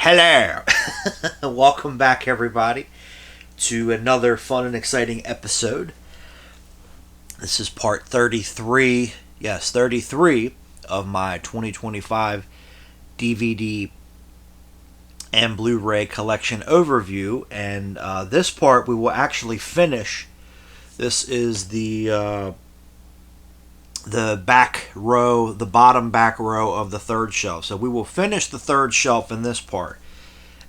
Hello! Welcome back, everybody, to another fun and exciting episode. This is part 33, yes, 33 of my 2025 DVD and Blu-ray collection overview. And this part we will actually finish. This is the back row, the bottom back row of the third shelf. So we will finish the third shelf in this part,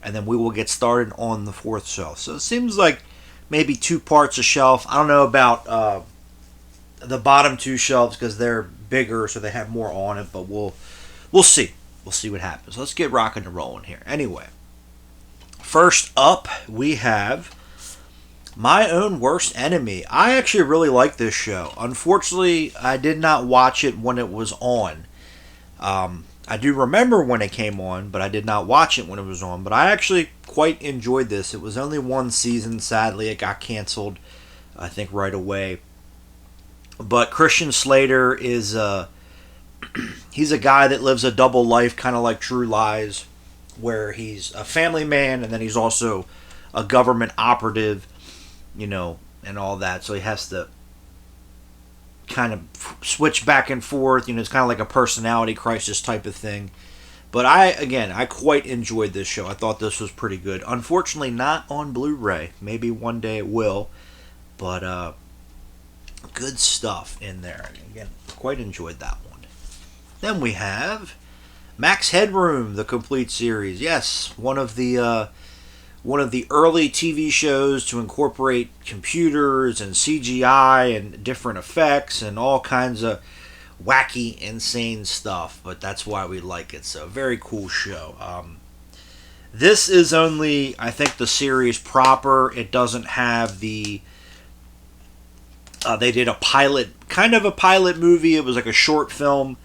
and then we will get started on the fourth shelf. So it seems like maybe two parts a shelf. I don't know about the bottom two shelves because they're bigger, so they have more on it. But we'll see. We'll see what happens. Let's get rocking and rolling here. Anyway, first up we have My Own Worst Enemy. I actually really like this show. Unfortunately, I did not watch it when it was on. I do remember when it came on, but I did not watch it when it was on. But I actually quite enjoyed this. It was only one season. Sadly, it got canceled, I think, right away. But Christian Slater is he's a guy that lives a double life, kind of like True Lies, where he's a family man and then he's also a government operative, and all that. So he has to kind of switch back and forth. It's kind of like a personality crisis type of thing. But I quite enjoyed this show. I thought this was pretty good. Unfortunately, not on Blu-ray. Maybe one day it will. But good stuff in there. Again, quite enjoyed that one. Then we have Max Headroom, the complete series. Yes, one of the early TV shows to incorporate computers and CGI and different effects and all kinds of wacky, insane stuff. But that's why we like it. So, very cool show. This is only, I think, the series proper. It doesn't have the... they did a pilot movie. It was like a short film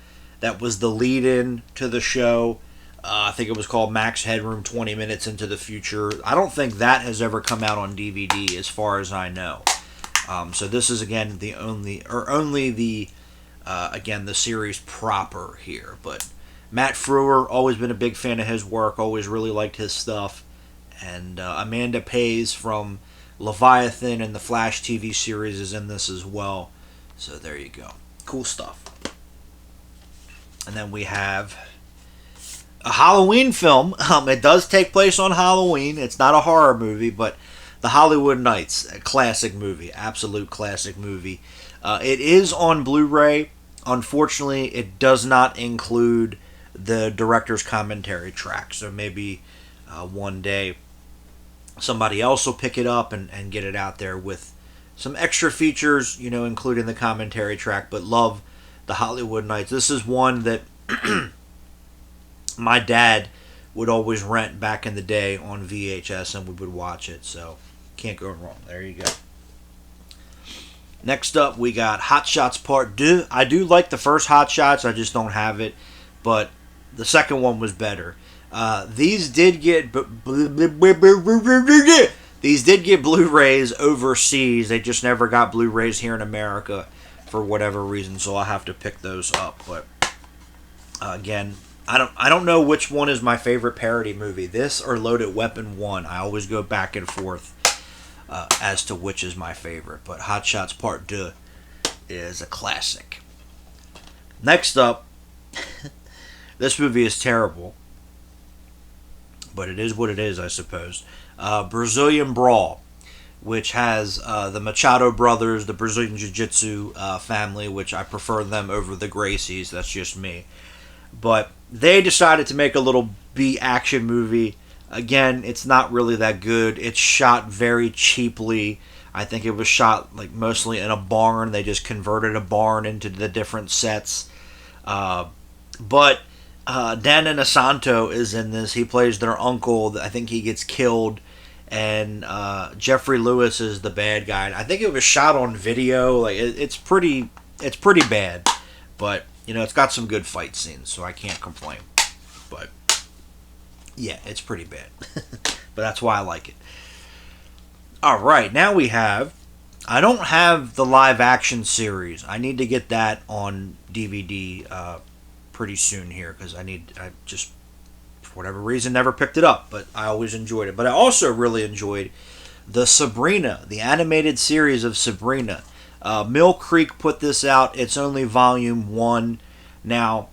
that was the lead-in to the show. I think it was called Max Headroom 20 Minutes into the Future. I don't think that has ever come out on DVD as far as I know. So this is, again, the series proper here. But Matt Frewer, always been a big fan of his work, always really liked his stuff. And Amanda Pays from Leviathan and the Flash TV series is in this as well. So there you go. Cool stuff. And then we have a Halloween film. It does take place on Halloween. It's not a horror movie, but The Hollywood Nights, a classic movie, absolute classic movie. It is on Blu-ray. Unfortunately, it does not include the director's commentary track. So maybe one day somebody else will pick it up and get it out there with some extra features, including the commentary track. But love The Hollywood Nights. This is one that my dad would always rent back in the day on VHS, and we would watch it. So can't go wrong. There you go. Next up, we got Hot Shots Part 2. I do like the first Hot Shots. I just don't have it. But the second one was better. These did get Blu-rays overseas. They just never got Blu-rays here in America for whatever reason. So I'll have to pick those up. But again, I don't know which one is my favorite parody movie, this or Loaded Weapon 1. I always go back and forth as to which is my favorite. But Hot Shots Part 2 is a classic. Next up, this movie is terrible, but it is what it is, I suppose. Brazilian Brawl, which has the Machado brothers, the Brazilian Jiu-Jitsu family, which I prefer them over the Gracies. That's just me. But they decided to make a little B-action movie. Again, it's not really that good. It's shot very cheaply. I think it was shot mostly in a barn. They just converted a barn into the different sets. But Dan Inosanto is in this. He plays their uncle. I think he gets killed. And Jeffrey Lewis is the bad guy. I think it was shot on video. It's pretty bad. But it's got some good fight scenes, so I can't complain. But yeah, it's pretty bad. But that's why I like it. All right, now we have... I don't have the live action series. I need to get that on DVD pretty soon here because I for whatever reason, never picked it up, but I always enjoyed it. But I also really enjoyed the Sabrina, the animated series of Sabrina. Mill Creek put this out. It's only volume 1. Now,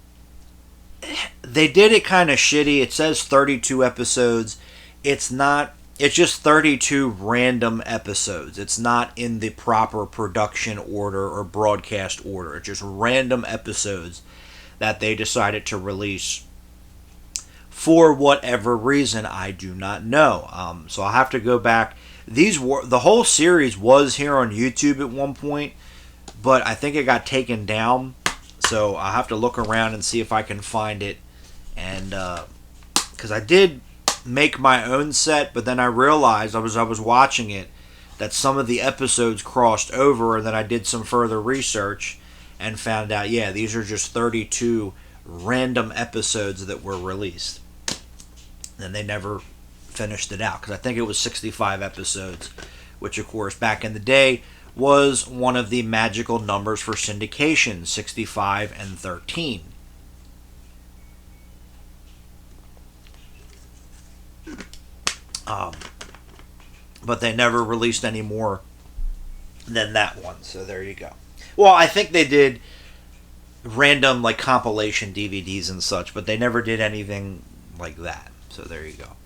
they did it kind of shitty. It says 32 episodes. It's not. It's just 32 random episodes. It's not in the proper production order or broadcast order. It's just random episodes that they decided to release for whatever reason. I do not know. So I'll have to go back. The whole series was here on YouTube at one point, but I think it got taken down. So I'll have to look around and see if I can find it. And because I did make my own set, but then I realized I was watching it that some of the episodes crossed over, and then I did some further research and found out, yeah, these are just 32 random episodes that were released. And they never finished it out, because I think it was 65 episodes, which of course back in the day was one of the magical numbers for syndication, 65 and 13. But they never released any more than that one, so there you go. Well, I think they did random like compilation DVDs and such, but they never did anything like that, so there you go.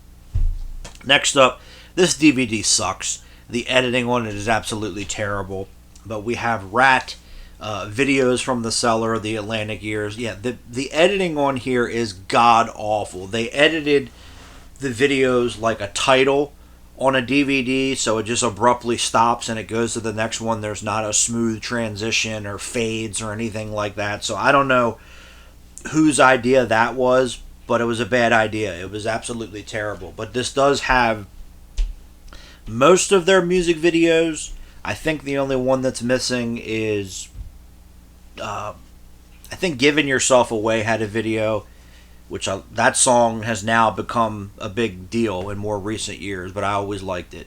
Next up, this DVD sucks. The editing on it is absolutely terrible, but we have Rat, Videos from the Cellar, The Atlantic Years. Yeah, the editing on here is god awful. They edited the videos like a title on a DVD, so it just abruptly stops and it goes to the next one. There's not a smooth transition or fades or anything like that. So I don't know whose idea that was, but it was a bad idea. It was absolutely terrible. But this does have most of their music videos. I think the only one that's missing is I think Giving Yourself Away had a video, which that song has now become a big deal in more recent years, but I always liked it.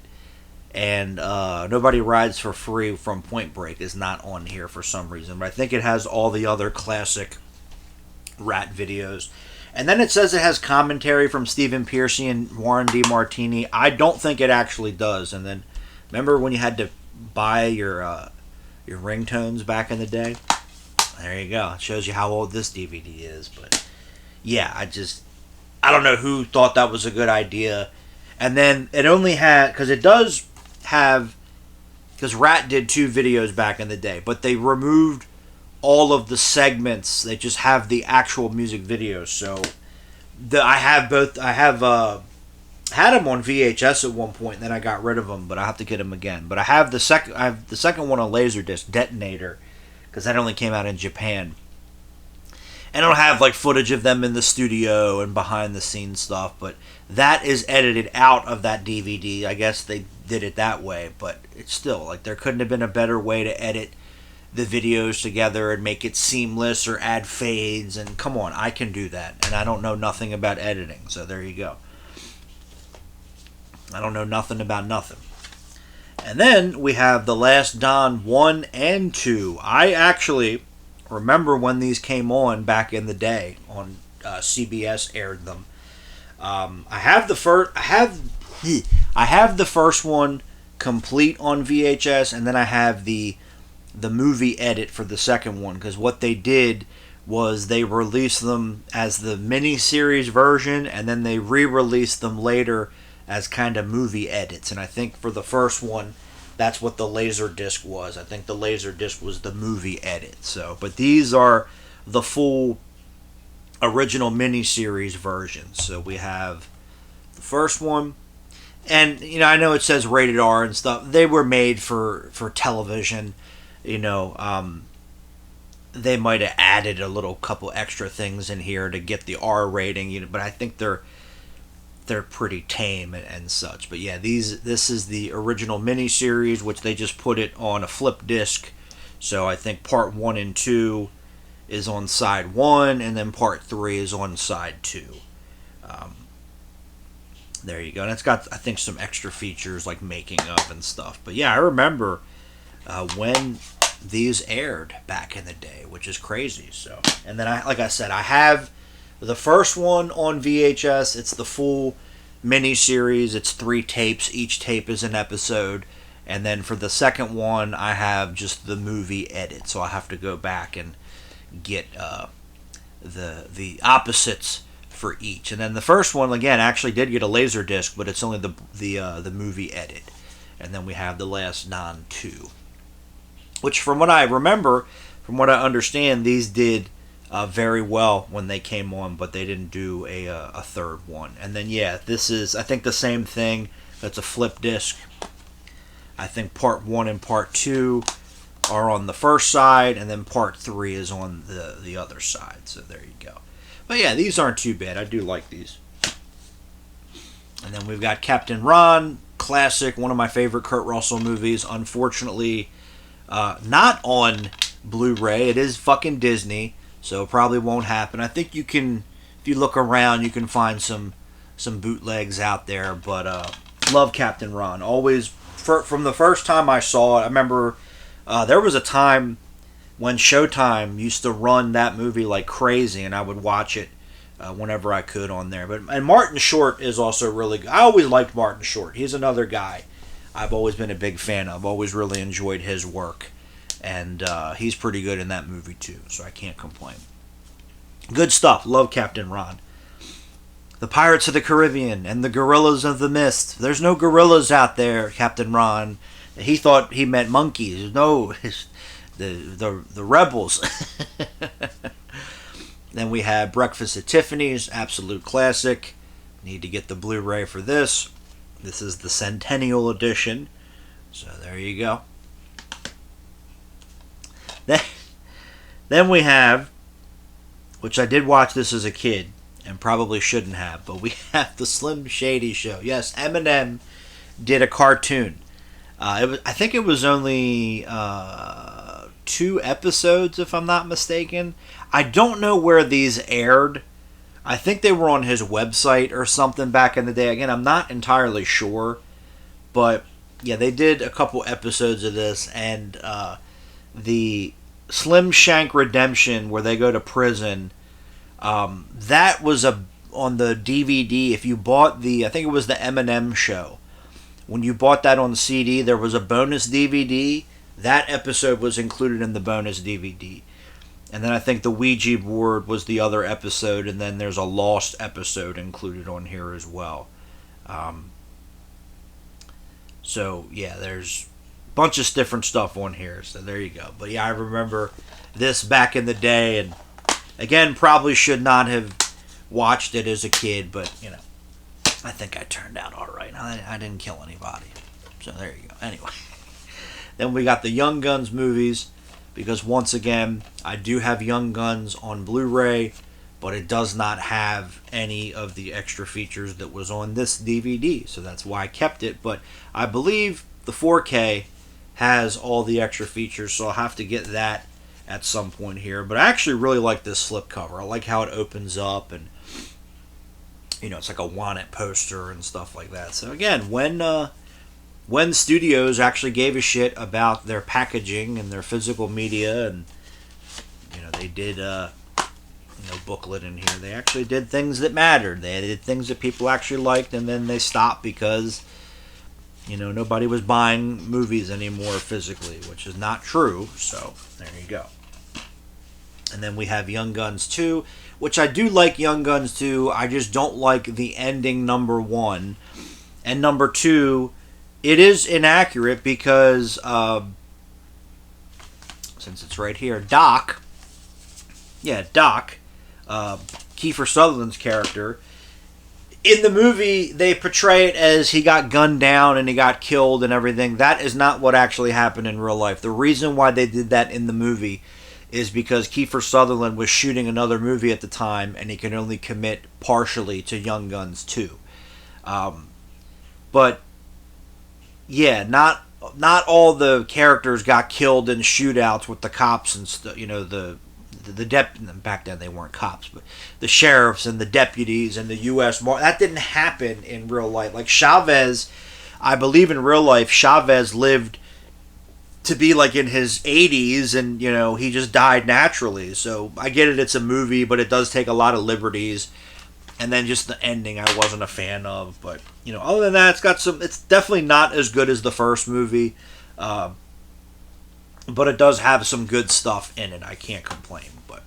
And Nobody Rides for Free from Point Break is not on here for some reason, but I think it has all the other classic Rat videos. And then it says it has commentary from Stephen Pearcy and Warren DeMartini. I don't think it actually does. And then, remember when you had to buy your ringtones back in the day? There you go. It shows you how old this DVD is, but yeah, I don't know who thought that was a good idea. And then it only had, because it does have, because Rat did 2 videos back in the day, but they removed all of the segments. They just have the actual music videos. So I have had them on VHS at one point, and then I got rid of them, but I have to get them again. But I have the second one on Laserdisc, Detonator, because that only came out in Japan. And it'll have like footage of them in the studio and behind the scenes stuff, but that is edited out of that DVD. I guess they did it that way, but it's still like there couldn't have been a better way to edit the videos together and make it seamless or add fades. And come on, I can do that, and I don't know nothing about editing, so there you go. I don't know nothing about nothing. And then we have The Last Don 1 and 2. I actually remember when these came on back in the day on CBS aired them. I have the first one complete on VHS, and then I have the movie edit for the second one, because what they did was they released them as the mini-series version, and then they re-released them later as kind of movie edits. And I think for the first one, that's what the Laserdisc was. I think the Laserdisc was the movie edit. So, but these are the full original miniseries versions. So we have the first one, and I know it says rated R and stuff. They were made for television. They might have added a little couple extra things in here to get the R rating. But I think they're pretty tame and such. But yeah, this is the original miniseries, which they just put it on a flip disc. So I think part 1 and 2 is on side 1, and then part 3 is on side 2. There you go. And it's got, I think, some extra features like making of and stuff. But yeah, I remember when these aired back in the day, which is crazy. So, and then like I said, I have The first one on VHS, it's the full miniseries. It's 3 tapes. Each tape is an episode. And then for the second one, I have just the movie edit. So I have to go back and get the opposites for each. And then the first one, again, actually did get a laser disc, but it's only the movie edit. And then we have the last non-2. Which, from what I remember, from what I understand, these did very well when they came on, but they didn't do a third one. And then, yeah, this is, I think, the same thing. That's a flip disc. I think part 1 and part 2 are on the first side, and then part 3 is on the other side. So there you go. But yeah, these aren't too bad. I do like these. And then we've got Captain Ron, classic, one of my favorite Kurt Russell movies. Unfortunately, not on Blu-ray. It is fucking Disney, so it probably won't happen. I think you can, if you look around, you can find some bootlegs out there. But love Captain Ron. Always, from the first time I saw it, I remember there was a time when Showtime used to run that movie like crazy, and I would watch it whenever I could on there. And Martin Short is also really good. I always liked Martin Short. He's another guy I've always been a big fan of. Always really enjoyed his work. And he's pretty good in that movie too, so I can't complain. Good stuff. Love Captain Ron. The Pirates of the Caribbean and the Gorillas of the Mist. There's no gorillas out there, Captain Ron. He thought he meant monkeys. No, the rebels. Then we have Breakfast at Tiffany's, absolute classic. Need to get the Blu-ray for this. This is the Centennial Edition. So there you go. Then we have, which I did watch this as a kid, and probably shouldn't have, but we have the Slim Shady Show. Yes, Eminem did a cartoon. I think it was only 2 episodes, if I'm not mistaken. I don't know where these aired. I think they were on his website or something back in the day. Again, I'm not entirely sure. But, yeah, they did a couple episodes of this. And the Slim Shank Redemption, where they go to prison, that was on the DVD. If you bought I think it was the Eminem Show. When you bought that on CD, there was a bonus DVD. That episode was included in the bonus DVD. And then I think the Ouija board was the other episode, and then there's a lost episode included on here as well. So, yeah, there's a bunch of different stuff on here, so there you go. But, yeah, I remember this back in the day, and, again, probably should not have watched it as a kid, but, you know, I think I turned out all right. I didn't kill anybody. So, there you go. Anyway. Then we got the Young Guns movies, because once again, I do have Young Guns on Blu-ray, but it does not have any of the extra features that was on this DVD, so that's why I kept it. But I believe the 4K has all the extra features, so I'll have to get that at some point here. But I actually really like this slipcover. I like how it opens up, and you know, it's like a Want It poster and stuff like that. So again, when studios actually gave a shit about their packaging and their physical media, and you know, they did booklet in here, they actually did things that mattered. They did things that people actually liked, and then they stopped because, you know, nobody was buying movies anymore physically, which is not true. So there you go. And then we have Young Guns 2, which I do like Young Guns 2. I just don't like the ending, number 1. And number 2, it is inaccurate because, since it's right here, Doc, Kiefer Sutherland's character, in the movie, they portray it as he got gunned down and he got killed and everything. That is not what actually happened in real life. The reason why they did that in the movie is because Kiefer Sutherland was shooting another movie at the time, and he could only commit partially to Young Guns 2. But yeah, not all the characters got killed in shootouts with the cops and you know, the back then they weren't cops, but the sheriffs and the deputies and the U.S. That didn't happen in real life. Like Chavez, I believe in real life, Chavez lived to be like in his 80s, and he just died naturally. So I get it, it's a movie, but it does take a lot of liberties. And then just the ending I wasn't a fan of. But other than that, it's definitely not as good as the first movie, but it does have some good stuff in it. I can't complain. But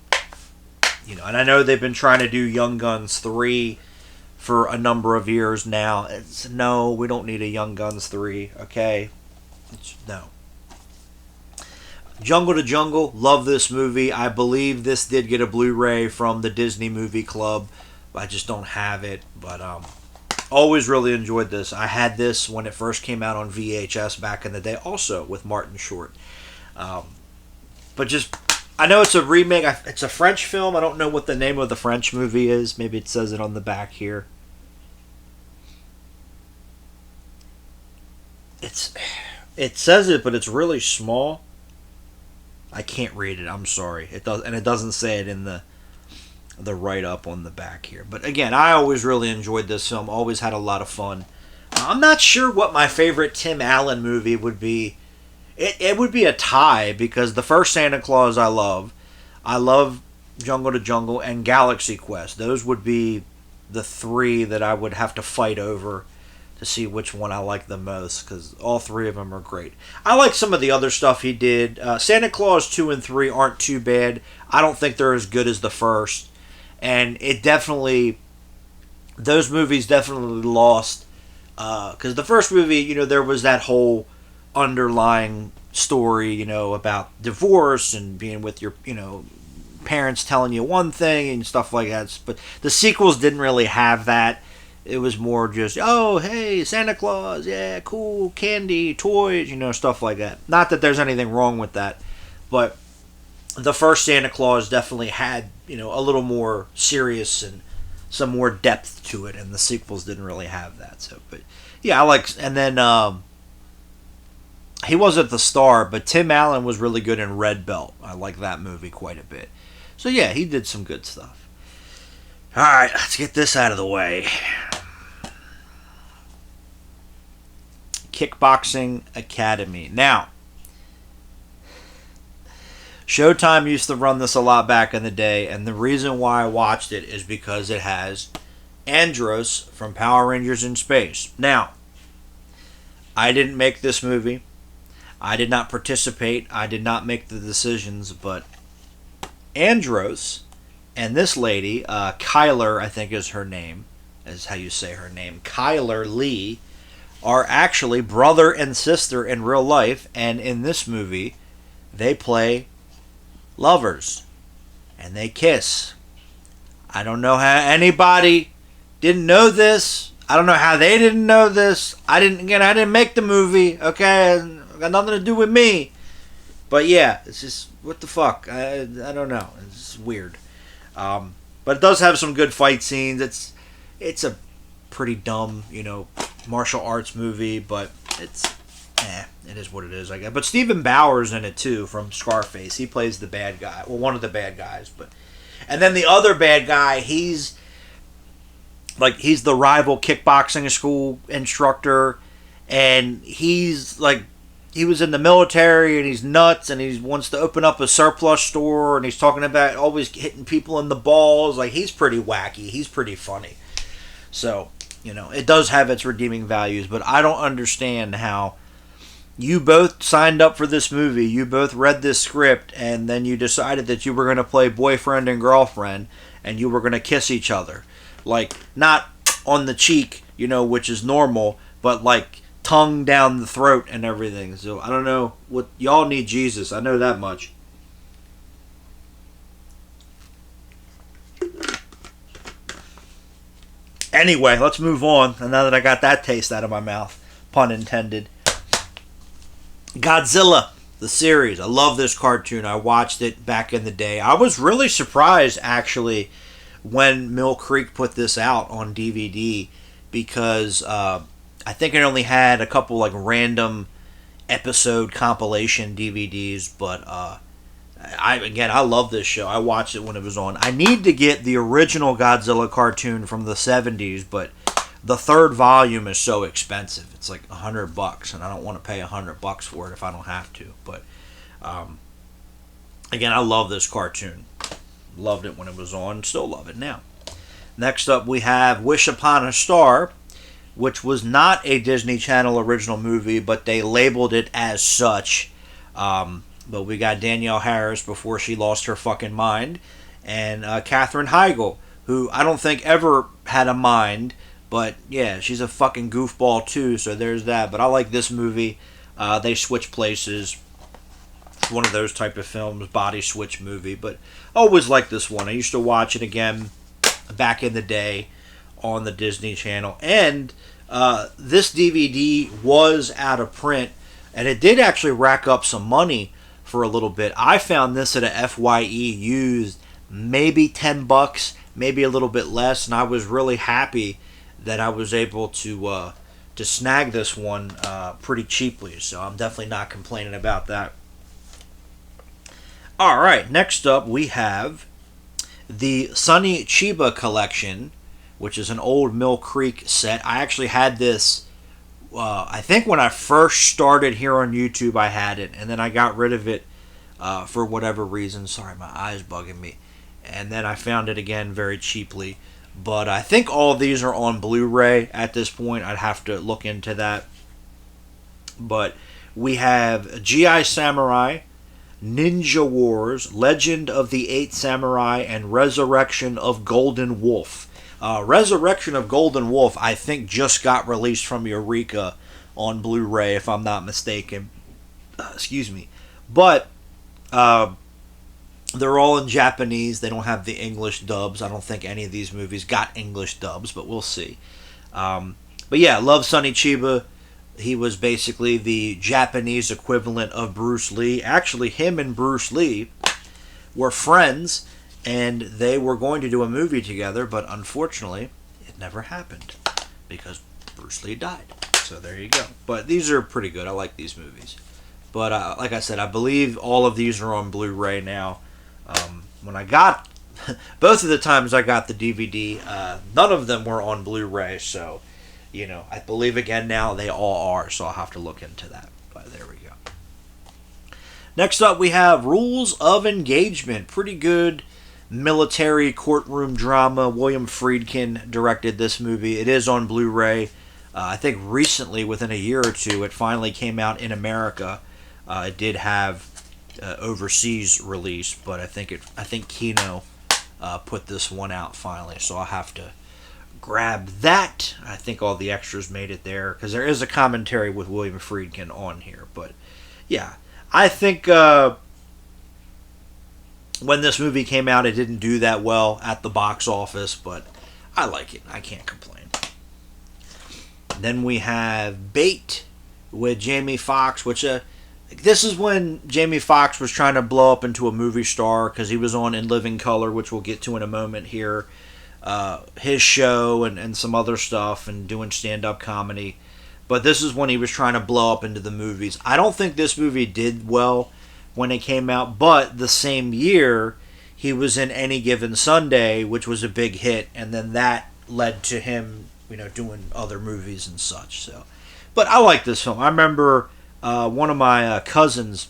and I know they've been trying to do Young Guns 3 for a number of years now. No, we don't need a Young Guns 3, okay? No. Jungle to Jungle, love this movie. I believe this did get a Blu-ray from the Disney Movie Club. I just don't have it, but always really enjoyed this. I had this when it first came out on VHS back in the day, also with Martin Short. But just, I know it's a remake. It's a French film. I don't know what the name of the French movie is. Maybe it says it on the back here. It says it, but it's really small. I can't read it. I'm sorry. It doesn't say it in the write-up on the back here. But again, I always really enjoyed this film. Always had a lot of fun. I'm not sure what my favorite Tim Allen movie would be. It would be a tie, because the first Santa Claus I love. I love Jungle to Jungle and Galaxy Quest. Those would be the three that I would have to fight over to see which one I like the most, because all three of them are great. I like some of the other stuff he did. Santa Claus 2 and 3 aren't too bad. I don't think they're as good as the first. And those movies definitely lost. Because the first movie, there was that whole underlying story, about divorce and being with your, parents telling you one thing and stuff like that. But the sequels didn't really have that. It was more just, oh, hey, Santa Claus, yeah, cool, candy, toys, stuff like that. Not that there's anything wrong with that, but the first Santa Claus definitely had, a little more serious and some more depth to it, and the sequels didn't really have that. So, but yeah, and then he wasn't the star, but Tim Allen was really good in Red Belt. I like that movie quite a bit. So yeah, he did some good stuff. All right, let's get this out of the way. Kickboxing Academy. Now, Showtime used to run this a lot back in the day, and the reason why I watched it is because it has Andros from Power Rangers in Space. Now, I didn't make this movie. I did not participate. I did not make the decisions, but Andros and this lady, Kyler, I think is her name, is how you say her name, Kyler Lee, are actually brother and sister in real life, and in this movie, they play lovers, and they kiss. I don't know how anybody didn't know this. I don't know how they didn't know this. I didn't make the movie, okay? It got nothing to do with me. But yeah, it's just, what the fuck? I don't know. It's weird. But it does have some good fight scenes. It's a pretty dumb, martial arts movie, but it is what it is, I guess. But Stephen Bauer's in it too, from Scarface. He plays the bad guy, well, one of the bad guys. And then the other bad guy, he's the rival kickboxing school instructor, and he's like, he was in the military, and he's nuts, and he wants to open up a surplus store, and he's talking about always hitting people in the balls. Like, he's pretty wacky. He's pretty funny. So, it does have its redeeming values, but I don't understand how you both signed up for this movie, you both read this script, and then you decided that you were going to play boyfriend and girlfriend, and you were going to kiss each other. Like, not on the cheek, which is normal, but like tongue down the throat and everything. So I don't know what y'all need Jesus. I know that much. Anyway, let's move on. And now that I got that taste out of my mouth, pun intended. Godzilla, the series. I love this cartoon. I watched it back in the day. I was really surprised, actually, when Mill Creek put this out on DVD, because I think it only had a couple like random episode compilation DVDs, but I love this show. I watched it when it was on. I need to get the original Godzilla cartoon from the 70s, but the third volume is so expensive. It's like $100, and I don't want to pay $100 for it if I don't have to. But again, I love this cartoon. Loved it when it was on. Still love it now. Next up, we have Wish Upon a Star, which was not a Disney Channel original movie, but they labeled it as such. But we got Danielle Harris before she lost her fucking mind, and Katherine Heigl, who I don't think ever had a mind, but yeah, she's a fucking goofball too, so there's that. But I like this movie. They switch places. It's one of those type of films, body switch movie, but I always liked this one. I used to watch it again back in the day on the Disney Channel, and this DVD was out of print, and it did actually rack up some money for a little bit. I found this at a FYE used, maybe $10, maybe a little bit less, and I was really happy that I was able to snag this one pretty cheaply, so I'm definitely not complaining about that. Alright, next up we have the Sonny Chiba collection, which is an old Mill Creek set. I actually had this, I think when I first started here on YouTube I had it, and then I got rid of it for whatever reason. Sorry, my eye's bugging me. And then I found it again very cheaply. But I think all of these are on Blu-ray at this point. I'd have to look into that. But we have G.I. Samurai, Ninja Wars, Legend of the Eight Samurai, and Resurrection of Golden Wolf. Resurrection of Golden Wolf, I think, just got released from Eureka on Blu-ray, if I'm not mistaken. Excuse me. But they're all in Japanese. They don't have the English dubs. I don't think any of these movies got English dubs, but we'll see. But yeah, love Sonny Chiba. He was basically the Japanese equivalent of Bruce Lee. Actually, him and Bruce Lee were friends, and they were going to do a movie together, but unfortunately, it never happened because Bruce Lee died. So there you go. But these are pretty good. I like these movies. But like I said, I believe all of these are on Blu-ray now. When I got both of the times I got the DVD, none of them were on Blu-ray, so you know, I believe again now they all are, so I'll have to look into that. But there we go. Next up, we have Rules of Engagement. Pretty good military courtroom drama. William Friedkin directed this movie. It is on Blu-ray. I think recently, within a year or two, it finally came out in America. It did have overseas release, but I think Kino put this one out finally, so I'll have to grab that. I think all the extras made it there, because there is a commentary with William Friedkin on here. But yeah, I think when this movie came out, it didn't do that well at the box office, but I like it. I can't complain. Then we have Bait with Jamie Foxx, which this is when Jamie Foxx was trying to blow up into a movie star, because he was on In Living Color, which we'll get to in a moment here. His show and some other stuff, and doing stand-up comedy. But this is when he was trying to blow up into the movies. I don't think this movie did well when it came out, but the same year he was in Any Given Sunday, which was a big hit, and then that led to him, you know, doing other movies and such. So, but I like this film. I remember one of my cousins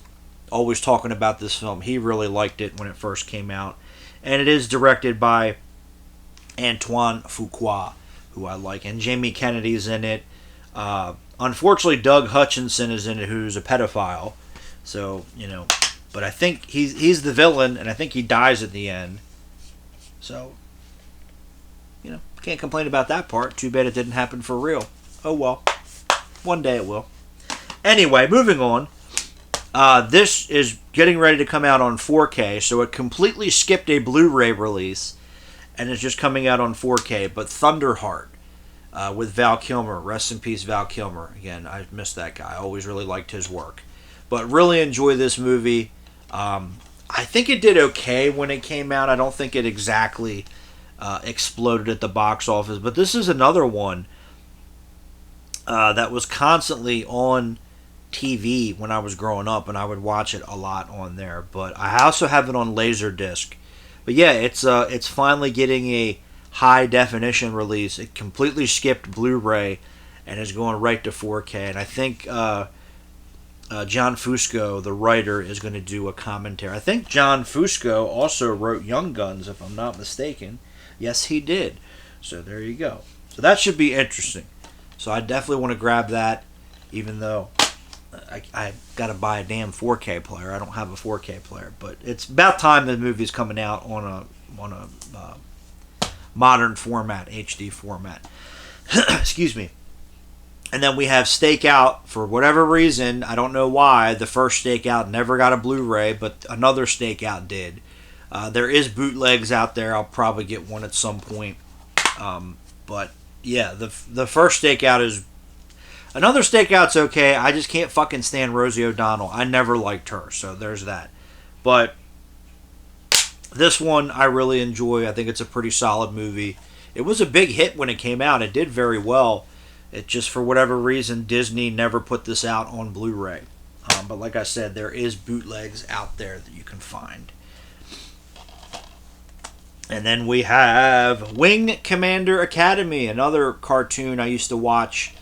always talking about this film. He really liked it when it first came out, and it is directed by Antoine Fuqua, who I like, and Jamie Kennedy's in it. Unfortunately, Doug Hutchinson is in it, who's a pedophile. So, you know, but I think he's the villain, and I think he dies at the end. So, you know, can't complain about that part. Too bad it didn't happen for real. Oh well, one day it will. Anyway, moving on. This is getting ready to come out on 4K, so it completely skipped a Blu-ray release, and it's just coming out on 4K. But Thunderheart with Val Kilmer. Rest in peace, Val Kilmer. Again, I miss that guy. I always really liked his work. But really enjoy this movie. I think it did okay when it came out. I don't think it exactly exploded at the box office. But this is another one that was constantly on TV when I was growing up, and I would watch it a lot on there. But I also have it on Laserdisc. But yeah, it's finally getting a high definition release. It completely skipped Blu-ray and is going right to 4K. And I think John Fusco, the writer, is going to do a commentary. I think John Fusco also wrote Young Guns, if I'm not mistaken. Yes, he did. So there you go. So that should be interesting. So I definitely want to grab that, even though I got to buy a damn 4K player. I don't have a 4K player, but it's about time the movie's coming out on a modern format, HD format. Excuse me. And then we have Stakeout. For whatever reason, I don't know why, the first Stakeout never got a Blu-ray, but another Stakeout did. There is bootlegs out there. I'll probably get one at some point. But yeah, the first Stakeout is... Another Stakeout's okay. I just can't fucking stand Rosie O'Donnell. I never liked her, so there's that. But this one I really enjoy. I think it's a pretty solid movie. It was a big hit when it came out. It did very well. It just, for whatever reason, Disney never put this out on Blu-ray. But like I said, there is bootlegs out there that you can find. And then we have Wing Commander Academy, another cartoon I used to watch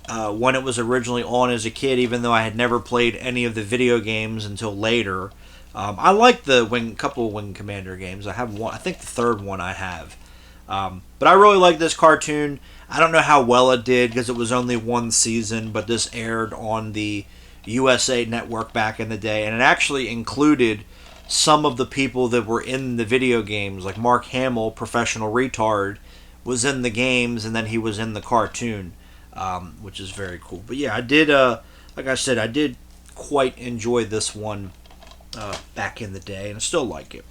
when it was originally on as a kid, even though I had never played any of the video games until later. I like the couple of Wing Commander games. I have one. I think the third one I have. But I really like this cartoon. I don't know how well it did because it was only one season, but this aired on the USA Network back in the day, and it actually included some of the people that were in the video games, like Mark Hamill, Professional Retard, was in the games, and then he was in the cartoon, which is very cool. But yeah, I did, like I said, I did quite enjoy this one back in the day, and I still like it.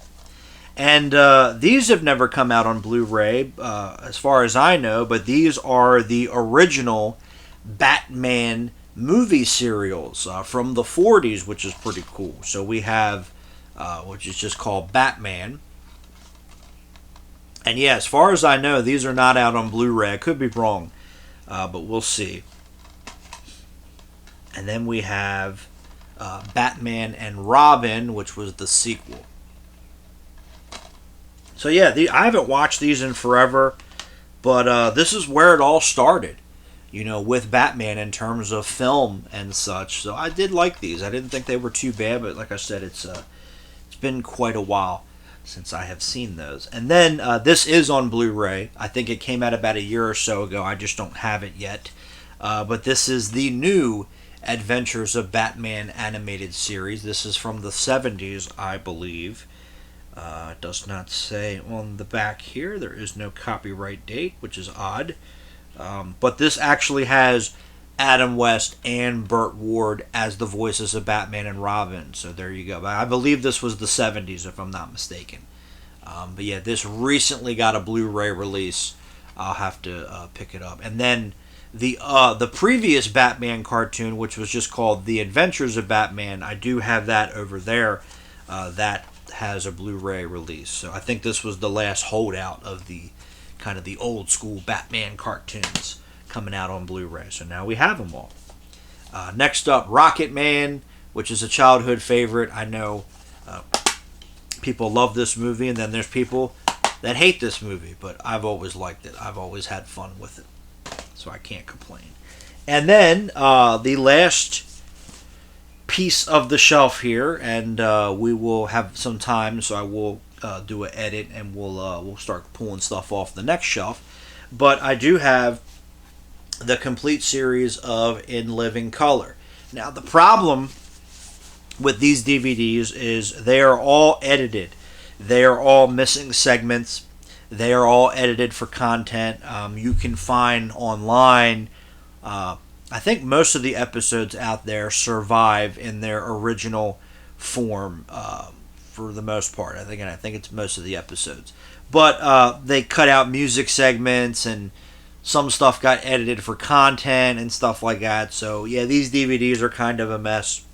And these have never come out on Blu-ray, as far as I know, but these are the original Batman movie serials from the 40s, which is pretty cool. So we have, which is just called Batman. And yeah, as far as I know, these are not out on Blu-ray. I could be wrong, but we'll see. And then we have Batman and Robin, which was the sequel. So yeah, I haven't watched these in forever, but this is where it all started, with Batman in terms of film and such. So I did like these. I didn't think they were too bad, but like I said, it's been quite a while since I have seen those. And then this is on Blu-ray. I think it came out about a year or so ago. I just don't have it yet. But this is the new Adventures of Batman animated series. This is from the 70s, I believe. It does not say on the back here. There is no copyright date, which is odd. But this actually has Adam West and Burt Ward as the voices of Batman and Robin. So there you go. But I believe this was the 70s, if I'm not mistaken. But yeah, this recently got a Blu-ray release. I'll have to pick it up. And then the previous Batman cartoon, which was just called The Adventures of Batman, I do have that over there. That has a Blu-ray release. So I think this was the last holdout of the kind of the old school Batman cartoons coming out on Blu-ray. So now we have them all. Next up, Rocket Man, which is a childhood favorite. I know people love this movie, and then there's people that hate this movie, but I've always liked it. I've always had fun with it, so I can't complain. And then the last piece of the shelf here, and we will have some time, so I will do an edit, and we'll start pulling stuff off the next shelf. But I do have the complete series of In Living Color. Now, the problem with these DVDs is they are all edited. They are all missing segments. They are all edited for content. You can find online, I think most of the episodes out there survive in their original form for the most part. I think it's most of the episodes. But they cut out music segments, and some stuff got edited for content and stuff like that. So yeah, these DVDs are kind of a mess.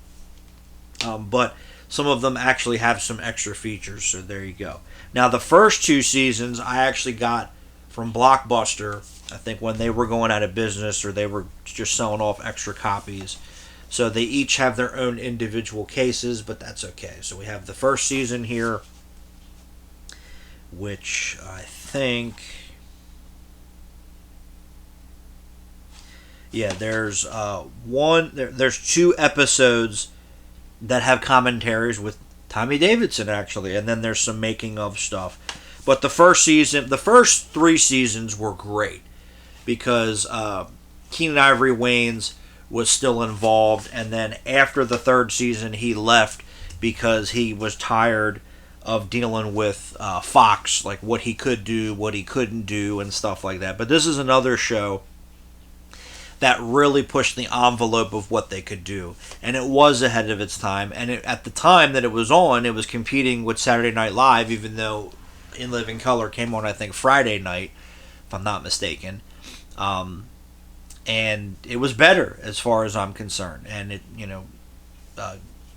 But some of them actually have some extra features, so there you go. Now, the first two seasons I actually got from Blockbuster, I think when they were going out of business, or they were just selling off extra copies. So they each have their own individual cases, but that's okay. So we have the first season here, which I think Yeah, there's there's two episodes that have commentaries with Tommy Davidson actually, and then there's some making of stuff. But the first three seasons were great because Keenan Ivory Wayans was still involved, and then after the third season, he left because he was tired of dealing with Fox, like what he could do, what he couldn't do, and stuff like that. But this is another show that really pushed the envelope of what they could do, and it was ahead of its time. And at the time that it was on, it was competing with Saturday Night Live, even though In Living Color came on, I think, Friday night, if I'm not mistaken. And it was better as far as I'm concerned. And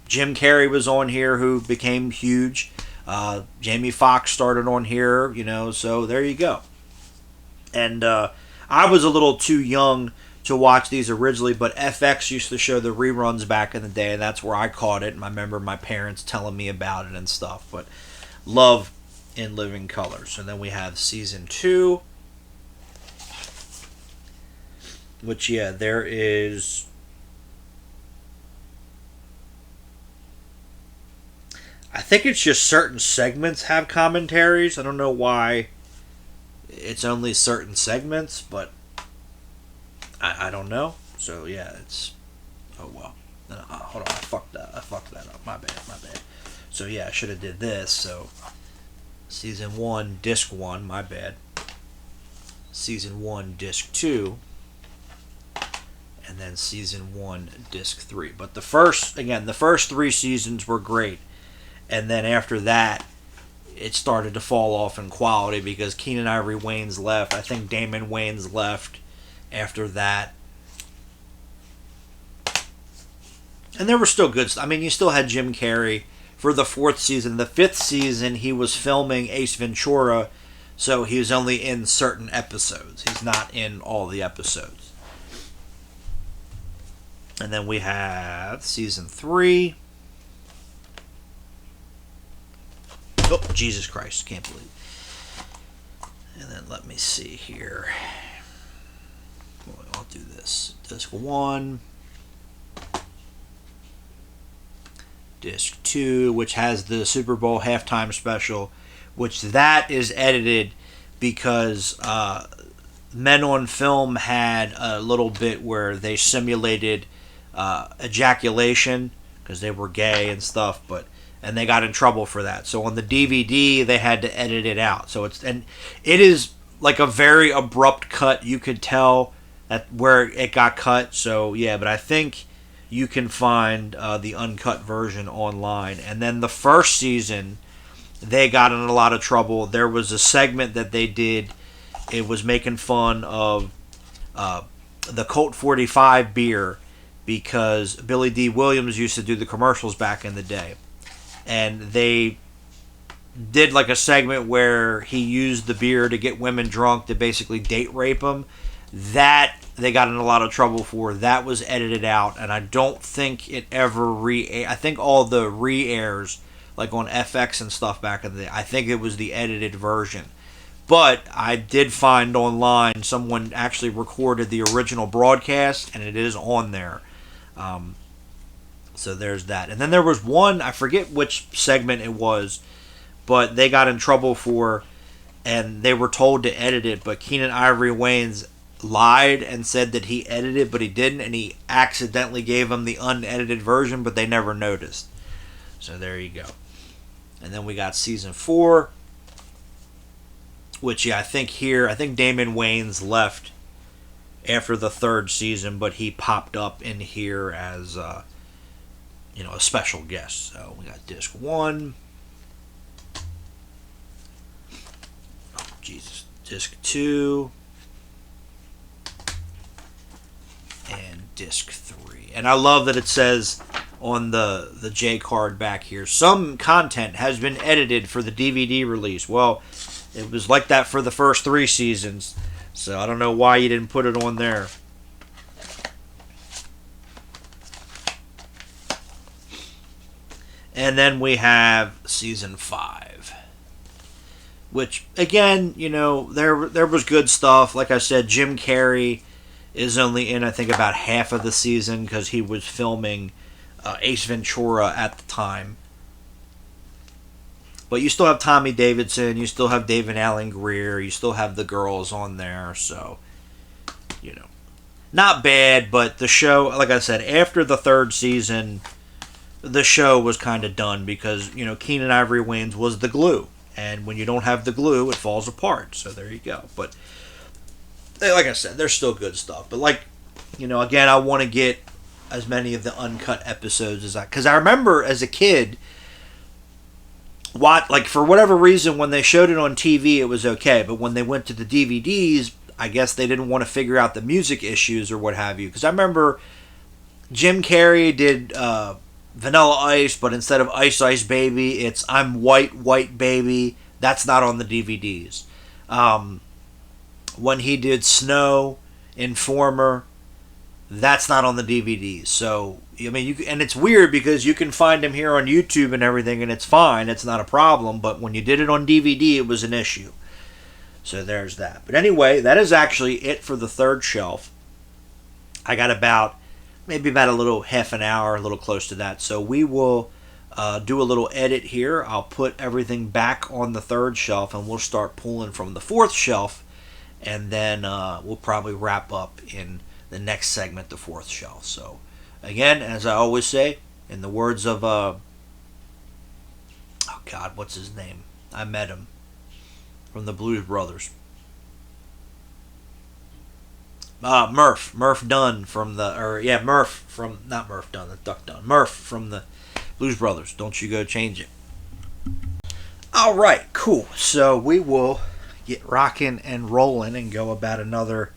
Jim Carrey was on here, who became huge. Jamie Foxx started on here, so there you go. And I was a little too young to watch these originally, but FX used to show the reruns back in the day, and that's where I caught it. And I remember my parents telling me about it and stuff. But love In Living Colors. And then we have season 2, which, yeah, there is... I think it's just certain segments have commentaries. I don't know why it's only certain segments, but I don't know. So, yeah, it's... Oh, well. Hold on, I fucked that up. My bad. So, yeah, I should have did this. So, Season 1, Disc 1, my bad. Season 1, Disc 2. And then Season 1, Disc 3. But the first 3 seasons were great. And then after that, it started to fall off in quality because Keenan Ivory Wayans left. I think Damon Wayans left after that. And there were still good. I mean, you still had Jim Carrey for the 4th season. The 5th season, he was filming Ace Ventura, so he was only in certain episodes. He's not in all the episodes. And then we have season 3. Oh, Jesus Christ, can't believe it. And then let me see here. Well, I'll do this. Disc 1. Disc 2, which has the Super Bowl halftime special, which that is edited because Men on Film had a little bit where they simulated ejaculation because they were gay and stuff, and they got in trouble for that. So on the DVD, they had to edit it out. So it is like a very abrupt cut. You could tell that where it got cut. So yeah, but I think you can find the uncut version online. And then the first season, they got in a lot of trouble. There was a segment that they did. It was making fun of the Colt 45 beer because Billy D. Williams used to do the commercials back in the day. And they did like a segment where he used the beer to get women drunk to basically date rape them. That they got in a lot of trouble for. That was edited out, and I don't think it ever I think all the re-airs, like on FX and stuff back in the day, I think it was the edited version. But I did find online someone actually recorded the original broadcast, and it is on there. So there's that. And then there was one, I forget which segment it was, but they got in trouble for, and they were told to edit it, but Keenan Ivory Wayans lied and said that he edited, but he didn't, and he accidentally gave them the unedited version, but they never noticed. So there you go. And then we got season 4, which, yeah, I think Damon Wayans left after the 3rd season, but he popped up in here as a special guest. So we got disc 1. Oh, Jesus. Disc 2. And disc 3. And I love that it says on the J card back here, some content has been edited for the DVD release. Well, it was like that for the first 3 seasons, so I don't know why you didn't put it on there. And then we have season 5, which again, there was good stuff. Like I said, Jim Carrey is only in, I think, about half of the season because he was filming Ace Ventura at the time. But you still have Tommy Davidson, you still have David Allen Greer, you still have the girls on there, so, you know. Not bad, but the show, like I said, after the third season, the show was kind of done because, you know, Keenen Ivory Wayans was the glue. And when you don't have the glue, it falls apart. So there you go. But, like I said, there's still good stuff. But, like, you know, again, I want to get as many of the uncut episodes as I... Because I remember as a kid... Like, for whatever reason, when they showed it on TV, it was okay. But when they went to the DVDs, I guess they didn't want to figure out the music issues or what have you. Because I remember Jim Carrey did Vanilla Ice, but instead of Ice Ice Baby, it's I'm White, White Baby. That's not on the DVDs. When he did Snow, Informer, that's not on the DVDs. So, I mean, and it's weird because you can find him here on YouTube and everything, and it's fine. It's not a problem. But when you did it on DVD, it was an issue. So there's that. But anyway, that is actually it for the third shelf. I got maybe about a little half an hour, a little close to that. So we will do a little edit here. I'll put everything back on the third shelf, and we'll start pulling from the fourth shelf. And then we'll probably wrap up in the next segment, the fourth shelf. So, again, as I always say, in the words of, oh God, what's his name? I met him from the Blues Brothers. Murph Dunn from the, not Murph Dunn, the Duck Dunn. Murph from the Blues Brothers. Don't you go change it. All right, cool. So we will get rocking and rolling and go about another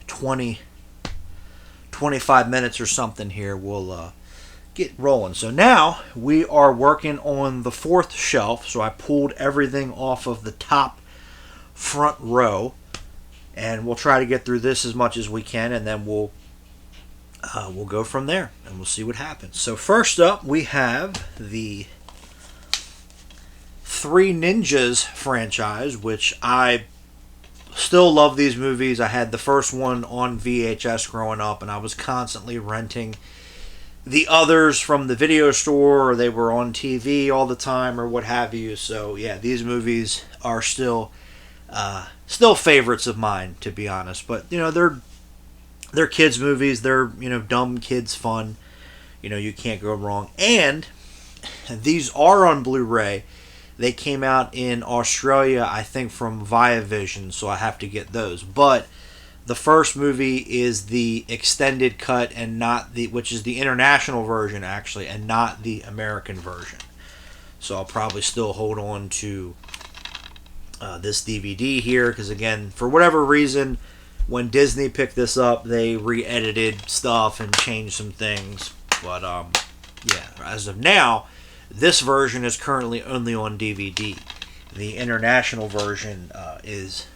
25 minutes or something here. We'll get rolling. So now we are working on the fourth shelf. So I pulled everything off of the top front row, and we'll try to get through this as much as we can, and then we'll go from there, and we'll see what happens. So first up, we have the Three Ninjas franchise, which I still love these movies. I had the first one on VHS growing up, and I was constantly renting the others from the video store, or they were on TV all the time, or what have you. So yeah, these movies are still favorites of mine, to be honest. But you know, they're kids movies. They're, you know, dumb kids fun. You know, you can't go wrong. And these are on Blu-ray. They came out in Australia, I think, from Viavision, so I have to get those. But the first movie is the extended cut, and not which is the international version, actually, and not the American version. So I'll probably still hold on to this DVD here, because again, for whatever reason, when Disney picked this up, they re-edited stuff and changed some things. But yeah, as of now, this version is currently only on DVD. The international version is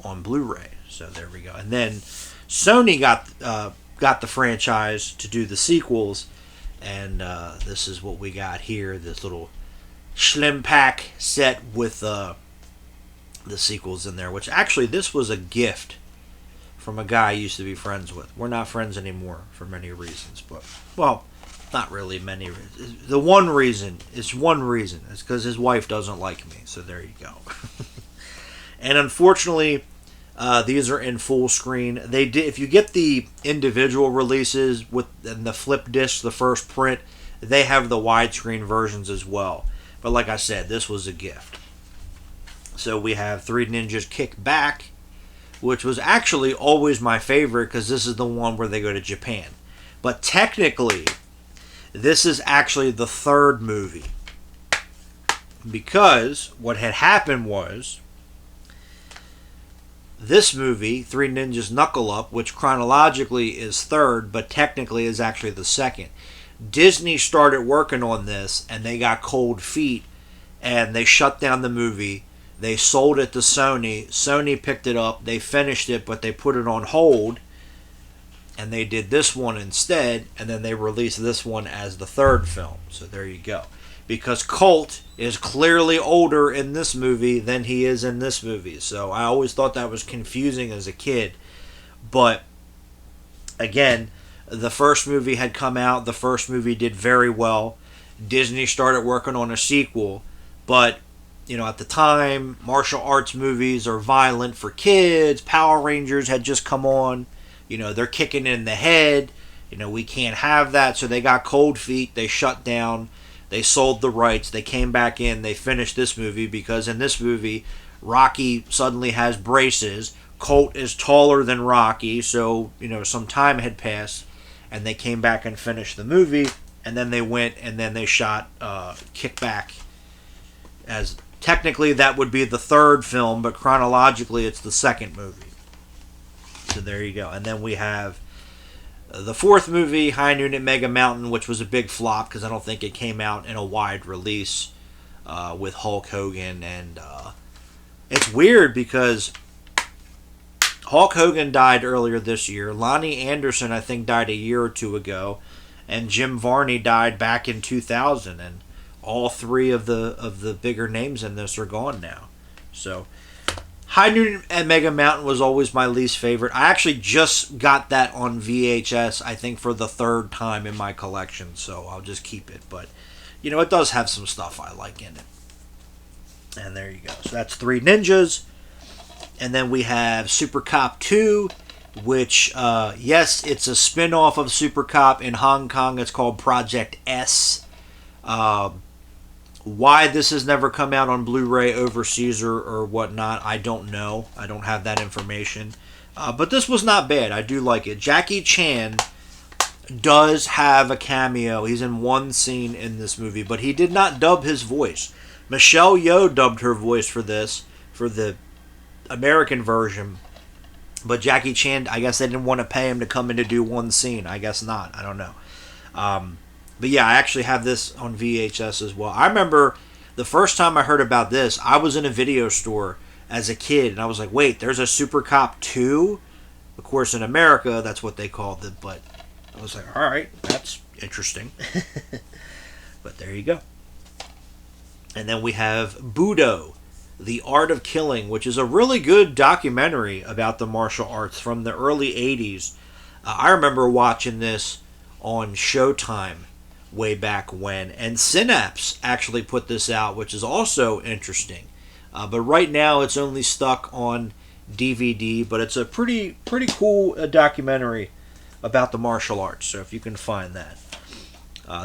on Blu-ray. So there we go. And then Sony got the franchise to do the sequels, and this is what we got here. This little Schlim pack set with the sequels in there. Which actually, this was a gift from a guy I used to be friends with. We're not friends anymore for many reasons, but well, not really many reasons. The one reason, it's because his wife doesn't like me. So there you go. And unfortunately, these are in full screen. They did. If you get the individual releases with the flip disc, the first print, they have the widescreen versions as well. But like I said, this was a gift. So we have Three Ninjas Kick Back, which was actually always my favorite because this is the one where they go to Japan. But technically, this is actually the third movie, because what had happened was this movie, Three Ninjas Knuckle Up, which chronologically is third, but technically is actually the second. Disney started working on this, and they got cold feet, and they shut down the movie. They sold it to Sony. Sony picked it up. They finished it, but they put it on hold, and they did this one instead, and then they released this one as the third film. So there you go. Because Colt is clearly older in this movie than he is in this movie. So I always thought that was confusing as a kid. But again, the first movie had come out. The first movie did very well. Disney started working on a sequel, but at the time, martial arts movies are violent for kids. Power Rangers had just come on. They're kicking in the head. We can't have that. So they got cold feet. They shut down. They sold the rights. They came back in. They finished this movie because in this movie, Rocky suddenly has braces. Colt is taller than Rocky. So, some time had passed. And they came back and finished the movie. And then they went and then they shot Kickback. As technically that would be the third film, but chronologically it's the second movie. So there you go. And then we have the fourth movie, High Noon at Mega Mountain, which was a big flop because I don't think it came out in a wide release with Hulk Hogan. And it's weird because Hulk Hogan died earlier this year. Lonnie Anderson, I think, died a year or two ago. And Jim Varney died back in 2000. And all three of the bigger names in this are gone now. So High Noon at Mega Mountain was always my least favorite. I actually just got that on VHS, I think, for the third time in my collection, so I'll just keep it. But, it does have some stuff I like in it. And there you go. So that's Three Ninjas. And then we have Super Cop 2, which, yes, it's a spin-off of Super Cop. In Hong Kong, it's called Project S. Why this has never come out on Blu-ray overseas or whatnot, I don't know. I don't have that information. But this was not bad. I do like it. Jackie Chan does have a cameo. He's in one scene in this movie, but he did not dub his voice. Michelle Yeoh dubbed her voice for this, for the American version. But Jackie Chan, I guess they didn't want to pay him to come in to do one scene. I guess not. I don't know. But yeah, I actually have this on VHS as well. I remember the first time I heard about this, I was in a video store as a kid, and I was like, wait, there's a Super Cop 2? Of course, in America, that's what they called it, but I was like, all right, that's interesting. But there you go. And then we have Budo, The Art of Killing, which is a really good documentary about the martial arts from the early 80s. I remember watching this on Showtime way back when, and Synapse actually put this out, which is also interesting. But right now it's only stuck on DVD, but it's a pretty cool documentary about the martial arts, so if you can find that.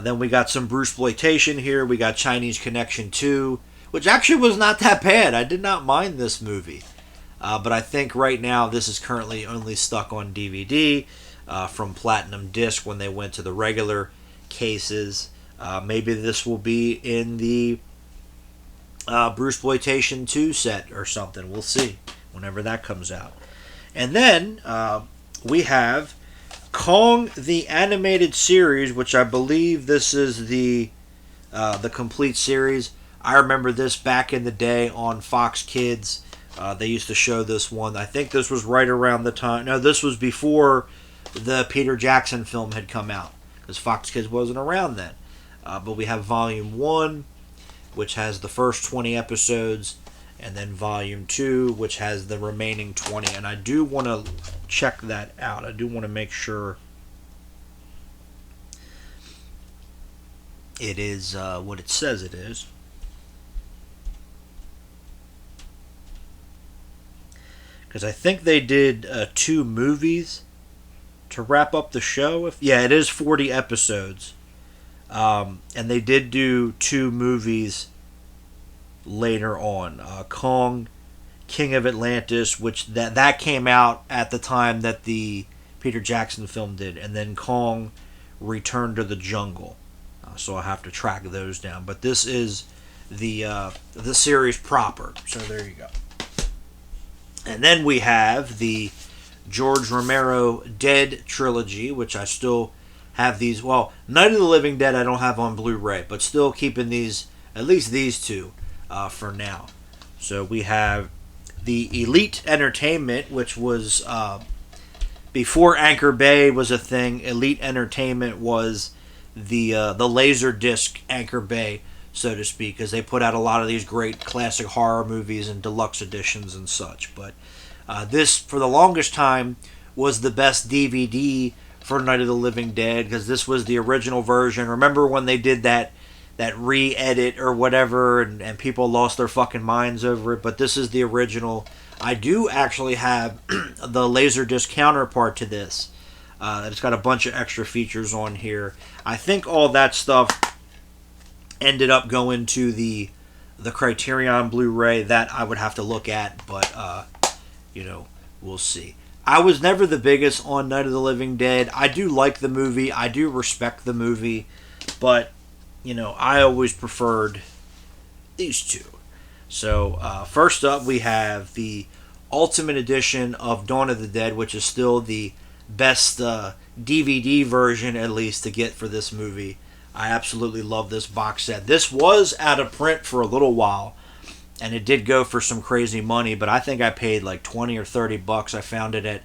Then we got some Bruceploitation here. We got Chinese Connection 2, which actually was not that bad. I did not mind this movie. But I think right now this is currently only stuck on DVD from Platinum Disc when they went to the regular cases. Maybe this will be in the Bruceploitation 2 set or something. We'll see whenever that comes out. And then we have Kong the Animated Series, which I believe this is the complete series. I remember this back in the day on Fox Kids. They used to show this one. I think this was right around the time. No, this was before the Peter Jackson film had come out, because Fox Kids wasn't around then. But we have Volume 1, which has the first 20 episodes, and then Volume 2, which has the remaining 20. And I do want to check that out. I do want to make sure it is what it says it is. Because I think they did 2 movies to wrap up the show. Yeah, it is 40 episodes. And they did do 2 movies later on. Kong, King of Atlantis, which that came out at the time that the Peter Jackson film did. And then Kong, Return to the Jungle. So I'll have to track those down. But this is the series proper. So there you go. And then we have the George Romero Dead trilogy, which I still have these. Well, Night of the Living Dead I don't have on Blu-ray, but still keeping these, at least these 2, for now. So we have the Elite Entertainment, which was before Anchor Bay was a thing. Elite Entertainment was the Laserdisc Anchor Bay, so to speak, because they put out a lot of these great classic horror movies and deluxe editions and such. But this, for the longest time, was the best DVD for Night of the Living Dead, because this was the original version. Remember when they did that re-edit or whatever, and people lost their fucking minds over it? But this is the original. I do actually have the Laserdisc counterpart to this. It's got a bunch of extra features on here. I think all that stuff ended up going to the Criterion Blu-ray. That I would have to look at, but we'll see. I was never the biggest on Night of the Living Dead. I do like the movie. I do respect the movie, but I always preferred these two. So first up, we have the Ultimate Edition of Dawn of the Dead, which is still the best DVD version, at least, to get for this movie. I absolutely love this box set. This was out of print for a little while, and it did go for some crazy money, but I think I paid like $20 or $30. I found it at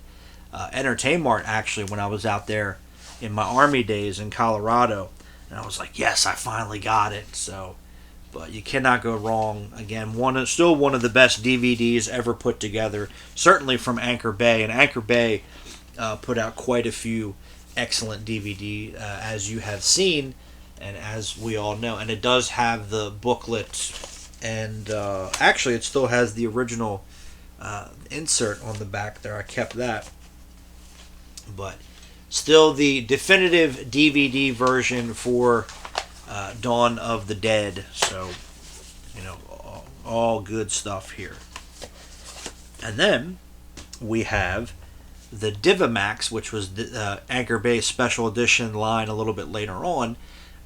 Entertainment, actually, when I was out there in my Army days in Colorado, and I was like, yes, I finally got it. So, but you cannot go wrong. Again, still one of the best DVDs ever put together, certainly from Anchor Bay, and Anchor Bay put out quite a few excellent DVD, as you have seen, and as we all know. And it does have the booklet, and actually it still has the original insert on the back there. I kept that. But still the definitive DVD version for Dawn of the Dead. So, all good stuff here. And then we have the Divimax, which was the Anchor Bay Special Edition line a little bit later on.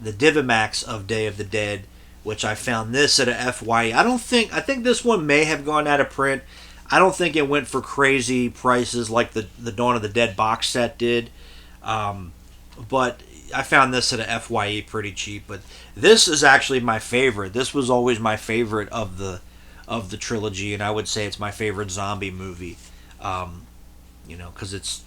The Divimax of Day of the Dead, which I found this at a FYE. I think this one may have gone out of print. I don't think it went for crazy prices like the Dawn of the Dead box set did. But I found this at a FYE pretty cheap. But this is actually my favorite. This was always my favorite of the trilogy, and I would say it's my favorite zombie movie. Because it's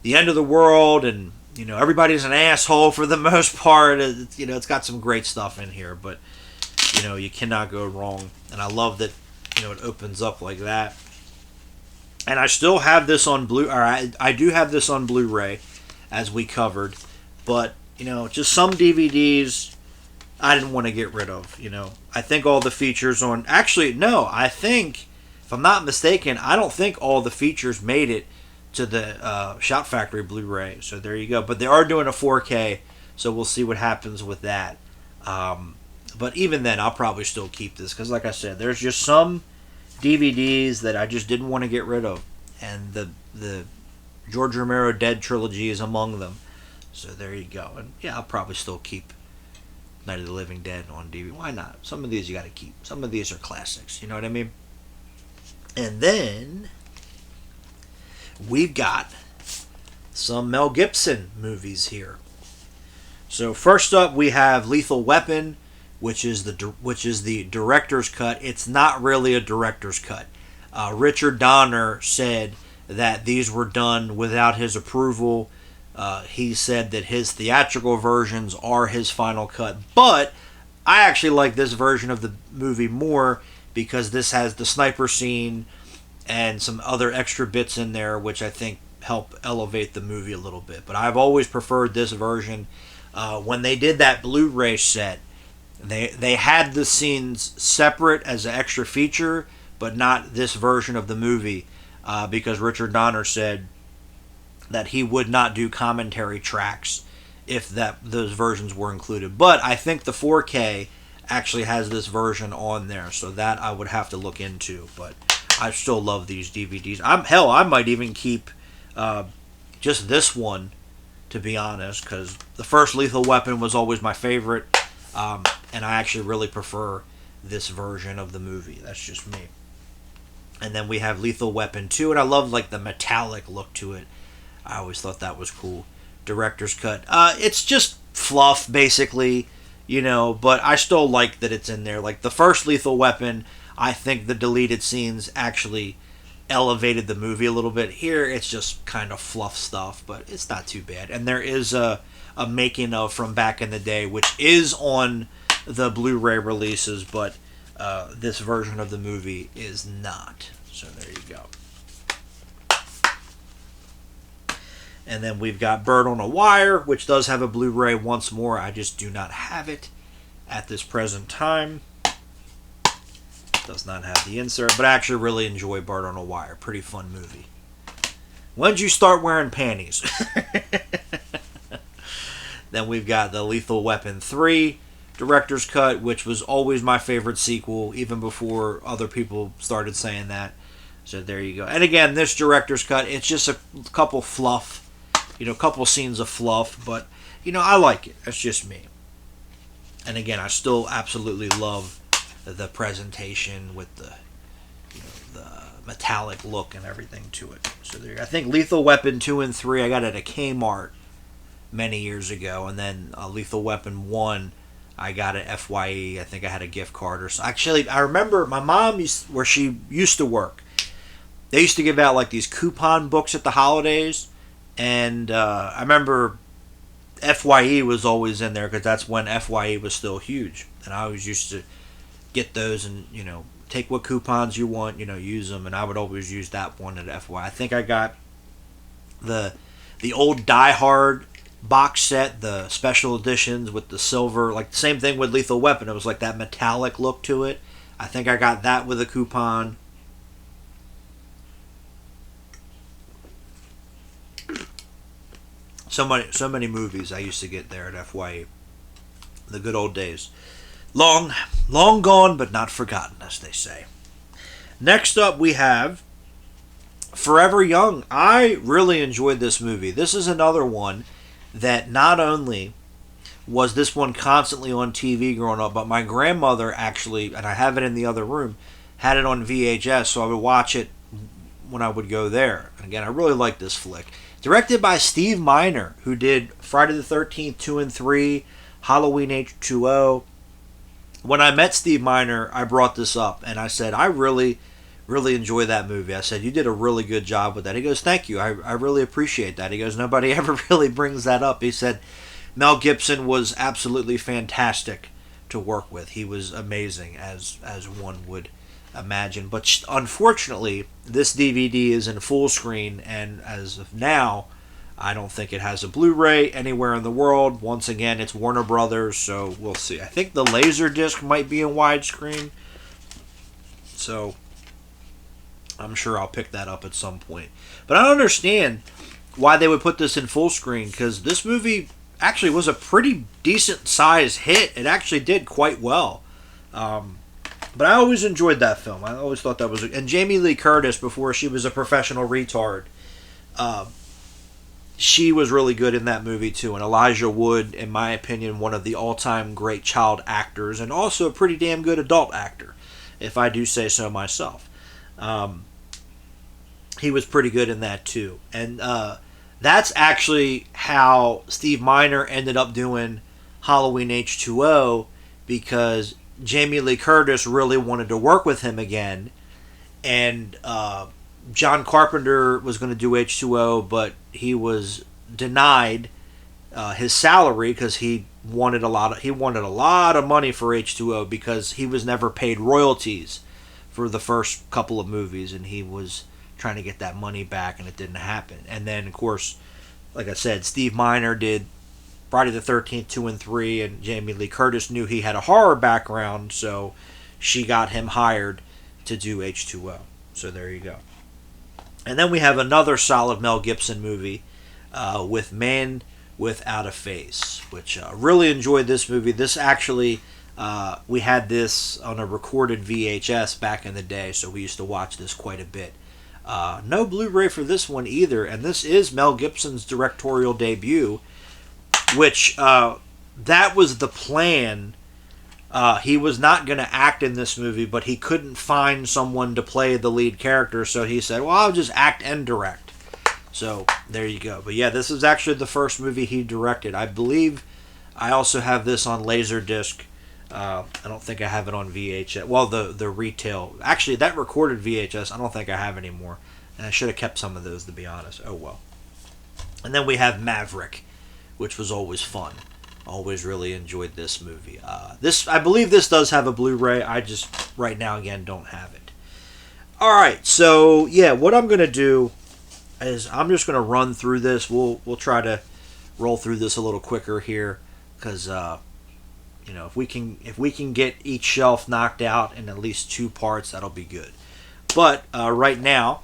the end of the world, and everybody's an asshole for the most part. It's got some great stuff in here, but you cannot go wrong. And I love that it opens up like that. And I still have this on I do have this on Blu-ray, as we covered, but just some DVDs I didn't want to get rid of. I think all the features on, actually no, I think, if I'm not mistaken, I don't think all the features made it to the Shout Factory Blu-ray. So there you go. But they are doing a 4K, so we'll see what happens with that. But even then, I'll probably still keep this, because like I said, there's just some DVDs that I just didn't want to get rid of, and the George Romero Dead trilogy is among them. So there you go. And yeah, I'll probably still keep Night of the Living Dead on DVD. Why not? Some of these you got to keep. Some of these are classics. You know what I mean? And then we've got some Mel Gibson movies here. So first up, we have Lethal Weapon, which is the director's cut. It's not really a director's cut. Richard Donner said that these were done without his approval. He said that his theatrical versions are his final cut. But I actually like this version of the movie more, because this has the sniper scene and some other extra bits in there, which I think help elevate the movie a little bit. But I've always preferred this version. When they did that Blu-ray set, they had the scenes separate as an extra feature, but not this version of the movie, because Richard Donner said that he would not do commentary tracks if those versions were included. But I think the 4K actually has this version on there, so that I would have to look into. But I still love these DVDs. I might even keep just this one, to be honest, because the first Lethal Weapon was always my favorite, and I actually really prefer this version of the movie. That's just me. And then we have Lethal Weapon 2, and I love the metallic look to it. I always thought that was cool. Director's cut. It's just fluff, basically, but I still like that it's in there. Like the first Lethal Weapon, I think the deleted scenes actually elevated the movie a little bit. Here, it's just kind of fluff stuff, but it's not too bad. And there is a making of from back in the day, which is on the Blu-ray releases, but this version of the movie is not. So there you go. And then we've got Bird on a Wire, which does have a Blu-ray once more. I just do not have it at this present time. Does not have the insert, but I actually really enjoy Bird on a Wire. Pretty fun movie. When'd you start wearing panties? Then we've got the Lethal Weapon 3 director's cut, which was always my favorite sequel, even before other people started saying that. So there you go. And again, this director's cut, it's just a couple fluff, a couple scenes of fluff, but, I like it. That's just me. And again, I still absolutely love the presentation with the metallic look and everything to it. So there, I think Lethal Weapon 2 and 3 I got at a Kmart many years ago, and then Lethal Weapon 1 I got at FYE. I think I had a gift card or so. Actually, I remember my mom where she used to work. They used to give out like these coupon books at the holidays, and I remember FYE was always in there because that's when FYE was still huge, and I always used to get those and take what coupons you want, use them, and I would always use that one at FYE. I think I got the old Die Hard box set, the special editions with the silver, like the same thing with Lethal Weapon. It was like that metallic look to it. I think I got that with a coupon. So many movies I used to get there at FYE. The good old days. Long gone, but not forgotten, as they say. Next up, we have Forever Young. I really enjoyed this movie. This is another one that not only was this one constantly on TV growing up, but my grandmother actually, and I have it in the other room, had it on VHS, so I would watch it when I would go there. And again, I really like this flick. Directed by Steve Miner, who did Friday the 13th, 2 and 3, Halloween H2O. When I met Steve Miner, I brought this up, and I said, I really, really enjoy that movie. I said, you did a really good job with that. He goes, thank you. I really appreciate that. He goes, nobody ever really brings that up. He said, Mel Gibson was absolutely fantastic to work with. He was amazing, as one would imagine. But unfortunately, this DVD is in full screen, and as of now, I don't think it has a Blu-ray anywhere in the world. Once again, it's Warner Brothers, so we'll see. I think the Laserdisc might be in widescreen, so I'm sure I'll pick that up at some point. But I don't understand why they would put this in full screen, because this movie actually was a pretty decent size hit. It actually did quite well. But I always enjoyed that film. I always thought that was... And Jamie Lee Curtis, before she was a professional retard, she was really good in that movie too. And Elijah Wood, in my opinion, one of the all-time great child actors, and also a pretty damn good adult actor, if I do say so myself. He was pretty good in that too. And that's actually how Steve Miner ended up doing Halloween H2O, because Jamie Lee Curtis really wanted to work with him again, and John Carpenter was going to do H2O, but he was denied his salary because he wanted a lot of money for H2O, because he was never paid royalties for the first couple of movies, and he was trying to get that money back, and it didn't happen. And then, of course, like I said, Steve Miner did Friday the 13th, 2 and 3, and Jamie Lee Curtis knew he had a horror background, so she got him hired to do H2O. So there you go. And then we have another solid Mel Gibson movie with Man Without a Face, which really enjoyed this movie. This actually, we had this on a recorded VHS back in the day, so we used to watch this quite a bit. No Blu-ray for this one either, and this is Mel Gibson's directorial debut, which that was the plan. He was not going to act in this movie, but he couldn't find someone to play the lead character, so he said, well, I'll just act and direct. So there you go. But yeah, this is actually the first movie he directed. I believe I also have this on Laserdisc. I don't think I have it on VHS. Well, the retail. Actually, that recorded VHS, I don't think I have anymore. And I should have kept some of those, to be honest. Oh, well. And then we have Maverick, which was always fun. Always really enjoyed this movie. I believe this does have a Blu-ray. I just, right now, again, don't have it. Alright, so, yeah, what I'm going to do is I'm just going to run through this. We'll try to roll through this a little quicker here, because if we can get each shelf knocked out in at least 2 parts, that'll be good. But right now,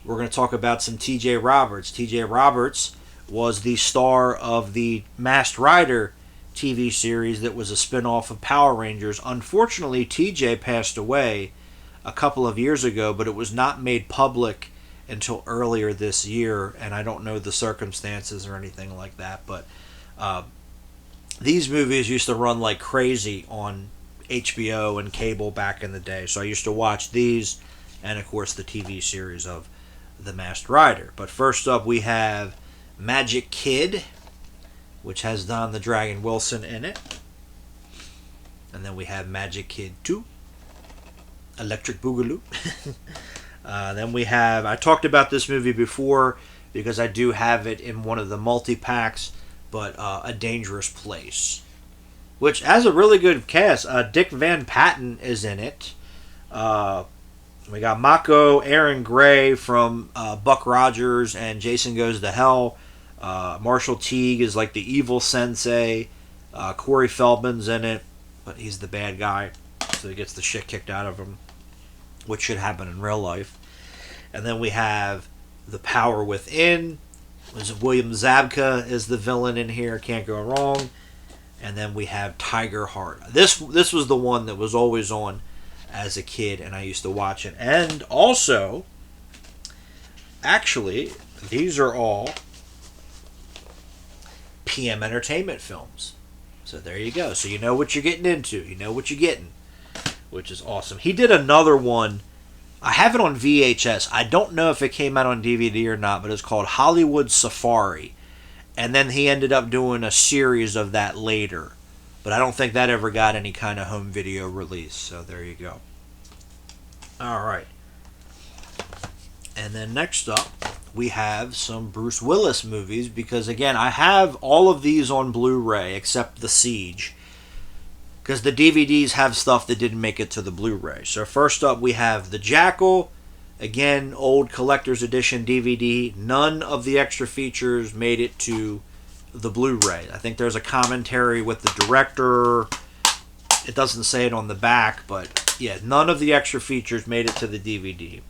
we're going to talk about some T.J. Roberts. T.J. Roberts was the star of the Masked Rider TV series that was a spin-off of Power Rangers. Unfortunately, T.J. passed away a couple of years ago, but it was not made public until earlier this year, and I don't know the circumstances or anything like that, but these movies used to run like crazy on HBO and cable back in the day, so I used to watch these, and of course the TV series of The Masked Rider. But first up, we have Magic Kid, which has Don the Dragon Wilson in it. And then we have Magic Kid 2, Electric Boogaloo. Then we have, I talked about this movie before because I do have it in one of the multi-packs, but A Dangerous Place, which has a really good cast. Dick Van Patten is in it. We got Mako Aaron Gray from Buck Rogers and Jason Goes to Hell. Marshall Teague is like the evil sensei. Corey Feldman's in it, but he's the bad guy, so he gets the shit kicked out of him, which should happen in real life. And then we have The Power Within. William Zabka is the villain in here. Can't go wrong. And then we have Tiger Heart. This was the one that was always on as a kid, and I used to watch it. And also, actually, these are all PM Entertainment films. So there you go. So you know what you're getting into. You know what you're getting, which is awesome. He did another one. I have it on VHS. I don't know if it came out on DVD or not, but it's called Hollywood Safari. And then he ended up doing a series of that later. But I don't think that ever got any kind of home video release. So there you go. Alright. And then next up, we have some Bruce Willis movies. Because again, I have all of these on Blu-ray except The Siege. Because the DVDs have stuff that didn't make it to the Blu-ray. So first up, we have The Jackal. Again, old collector's edition DVD. None of the extra features made it to the Blu-ray. I think there's a commentary with the director. It doesn't say it on the back, but yeah, none of the extra features made it to the DVD.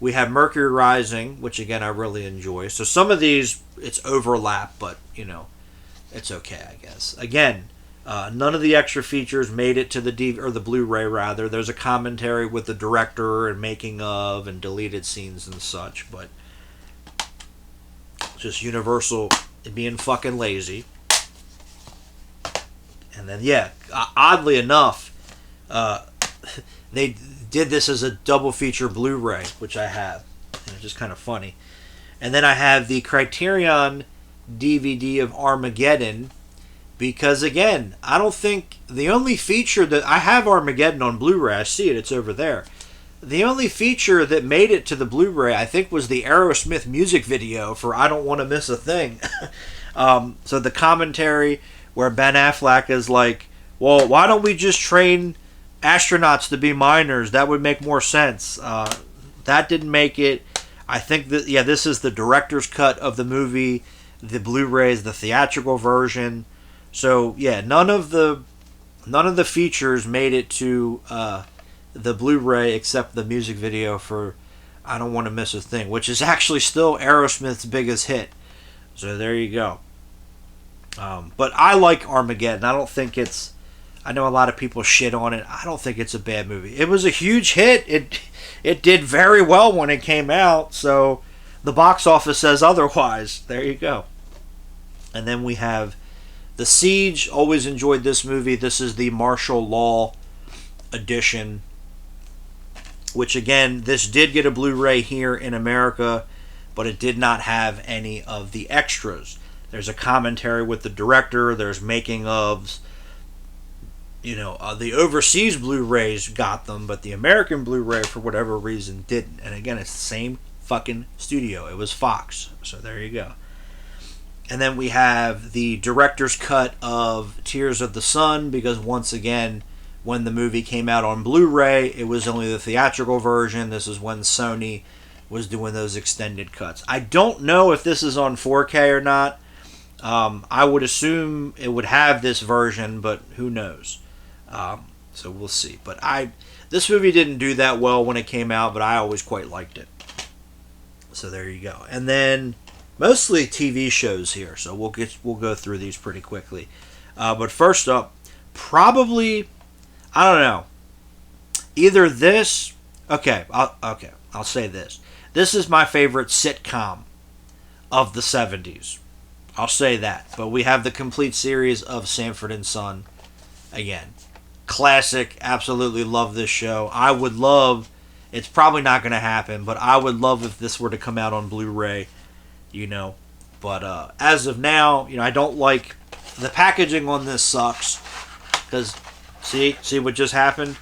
We have Mercury Rising, which again I really enjoy. So some of these, it's overlap, but it's okay, I guess. Again, none of the extra features made it to the Blu-ray rather. There's a commentary with the director and making of and deleted scenes and such, but just Universal being fucking lazy. And then yeah, oddly enough, they did this as a double feature Blu-ray, which I have. And it's just kind of funny. And then I have the Criterion DVD of Armageddon. Because again, I don't think the only feature that I have Armageddon on Blu-ray, I see it, it's over there. The only feature that made it to the Blu-ray, I think, was the Aerosmith music video for I Don't Want to Miss a Thing. So the commentary where Ben Affleck is like, well, why don't we just train astronauts to be miners? That would make more sense. That didn't make it. I think that, yeah, this is the director's cut of the movie. The Blu-ray is the theatrical version. So yeah, none of the features made it to the Blu-ray except the music video for I Don't Want to Miss a Thing, which is actually still Aerosmith's biggest hit. So there you go. But I like Armageddon. I don't think it's. I know a lot of people shit on it. I don't think it's a bad movie. It was a huge hit. It did very well when it came out. So the box office says otherwise. There you go. And then we have The Siege. Always enjoyed this movie. This is the martial law edition, which again, this did get a Blu-ray here in America, but it did not have any of the extras. There's a commentary with the director. There's making ofs. The overseas Blu-rays got them, but the American Blu-ray, for whatever reason, didn't. And again, it's the same fucking studio. It was Fox. So there you go. And then we have the director's cut of Tears of the Sun, because once again, when the movie came out on Blu-ray, it was only the theatrical version. This is when Sony was doing those extended cuts. I don't know if this is on 4K or not. I would assume it would have this version, but who knows? So we'll see. But this movie didn't do that well when it came out, but I always quite liked it. So there you go. And then mostly TV shows here, so we'll go through these pretty quickly. But first up, probably, I don't know, either this. Okay, I'll say this. This is my favorite sitcom of the 70s. I'll say that. But we have the complete series of Sanford and Son again. Classic. Absolutely love this show. I would love, it's probably not going to happen, but I would love if this were to come out on Blu-ray, But as of now, I don't like, the packaging on this sucks. Because, see what just happened?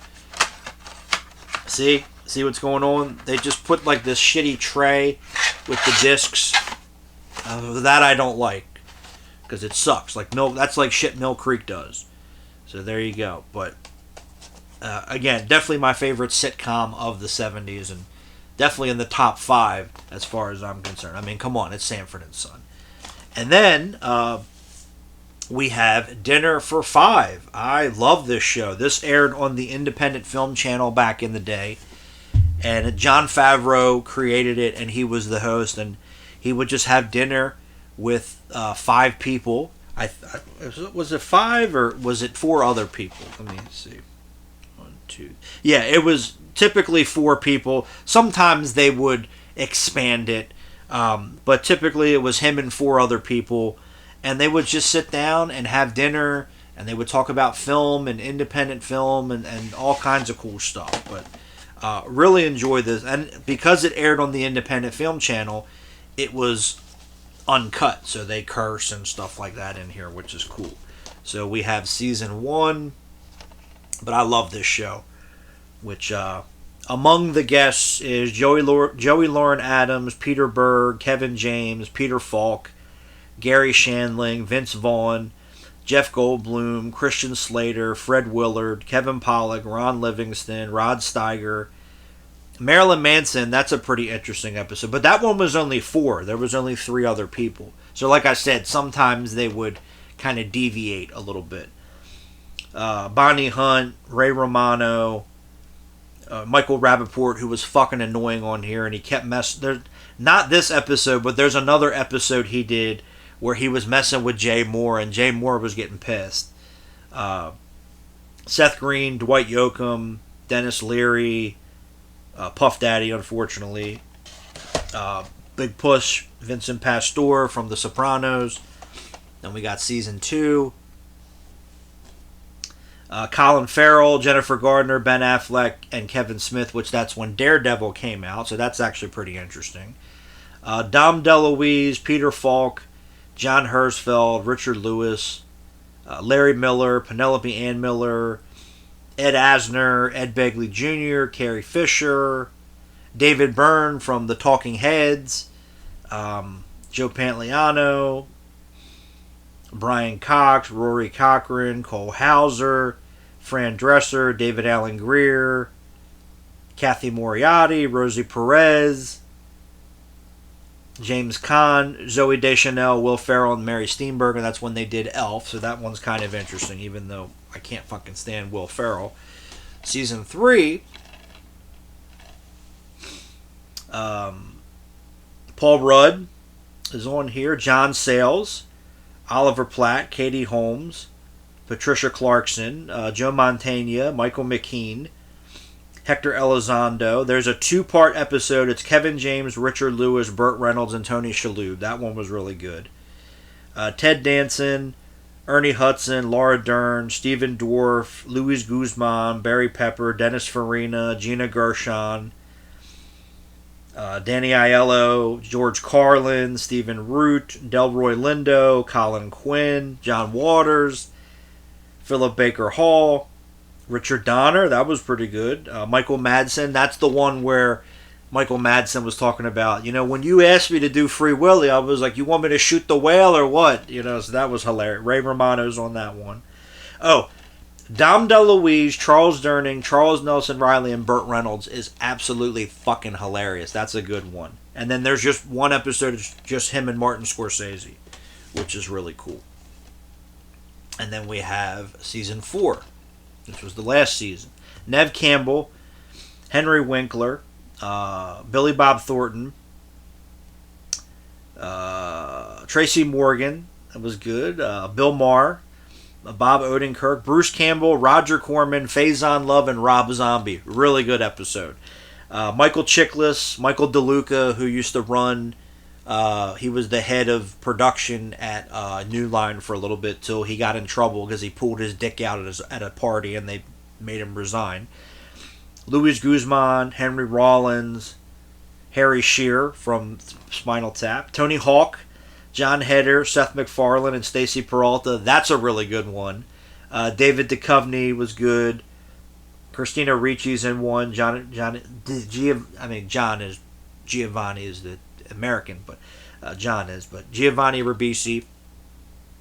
See what's going on? They just put like this shitty tray with the discs. That I don't like. Because it sucks. Like milk, that's like shit Mill Creek does. So there you go. But again, definitely my favorite sitcom of the 70s, and definitely in the top 5 as far as I'm concerned. I mean, come on, it's Sanford and Son. And then we have Dinner for Five. I love this show. This aired on the Independent Film Channel back in the day, and Jon Favreau created it, and he was the host, and he would just have dinner with 5 people. Was it 5 or was it 4 other people? Let me see. 1, 2. Yeah, it was typically 4 people. Sometimes they would expand it, but typically it was him and 4 other people, and they would just sit down and have dinner, and they would talk about film and independent film and all kinds of cool stuff. But really enjoy this, and because it aired on the Independent Film Channel, it was uncut, so they curse and stuff like that in here, which is cool. So we have season 1, but I love this show, which among the guests is Joey Lauren Adams, Peter Berg, Kevin James, Peter Falk, Gary Shandling, Vince Vaughn, Jeff Goldblum, Christian Slater, Fred Willard, Kevin Pollak, Ron Livingston, Rod Steiger, Marilyn Manson. That's a pretty interesting episode. But that one was only 4. There was only 3 other people. So like I said, sometimes they would kind of deviate a little bit. Bonnie Hunt, Ray Romano, Michael Rappaport, who was fucking annoying on here, and he kept messing. Not this episode, but there's another episode he did where he was messing with Jay Moore, and Jay Moore was getting pissed. Seth Green, Dwight Yoakam, Dennis Leary, Puff Daddy, unfortunately. Big Push, Vincent Pastore from The Sopranos. Then we got season 2. Colin Farrell, Jennifer Gardner, Ben Affleck, and Kevin Smith, which that's when Daredevil came out, so that's actually pretty interesting. Dom DeLuise, Peter Falk, John Hersfeld, Richard Lewis, Larry Miller, Penelope Ann Miller, Ed Asner, Ed Begley Jr., Carrie Fisher, David Byrne from The Talking Heads, Joe Pantoliano, Brian Cox, Rory Cochrane, Cole Hauser, Fran Dresser, David Alan Grier, Kathy Moriarty, Rosie Perez, James Caan, Zoe Deschanel, Will Ferrell, and Mary Steenburgen. That's when they did Elf, so that one's kind of interesting, even though I can't fucking stand Will Ferrell. Season 3, Paul Rudd is on here, John Sayles, Oliver Platt, Katie Holmes, Patricia Clarkson, Joe Mantegna, Michael McKean, Hector Elizondo. There's a 2-part episode. It's Kevin James, Richard Lewis, Burt Reynolds, and Tony Shalhoub. That one was really good. Ted Danson, Ernie Hudson, Laura Dern, Stephen Dwarf, Luis Guzman, Barry Pepper, Dennis Farina, Gina Gershon, Danny Aiello, George Carlin, Stephen Root, Delroy Lindo, Colin Quinn, John Waters, Philip Baker Hall, Richard Donner. That was pretty good. Michael Madsen. That's the one where Michael Madsen was talking about, when you asked me to do Free Willy, I was like, you want me to shoot the whale or what? So that was hilarious. Ray Romano's on that one. Oh, Dom DeLuise, Charles Durning, Charles Nelson Riley, and Burt Reynolds is absolutely fucking hilarious. That's a good one. And then there's just one episode of just him and Martin Scorsese, which is really cool. And then we have season 4. This was the last season. Nev Campbell, Henry Winkler, Billy Bob Thornton, Tracy Morgan, that was good, Bill Maher, Bob Odenkirk, Bruce Campbell, Roger Corman, Faison Love, and Rob Zombie. Really good episode. Michael Chiklis, Michael DeLuca, who used to run, he was the head of production at New Line for a little bit till he got in trouble because he pulled his dick out at a party and they made him resign. Luis Guzman, Henry Rollins, Harry Shearer from Spinal Tap, Tony Hawk, John Heder, Seth MacFarlane, and Stacy Peralta. That's a really good one. David Duchovny was good. Christina Ricci's in one. John is Giovanni is the American, but John is. But Giovanni Ribisi.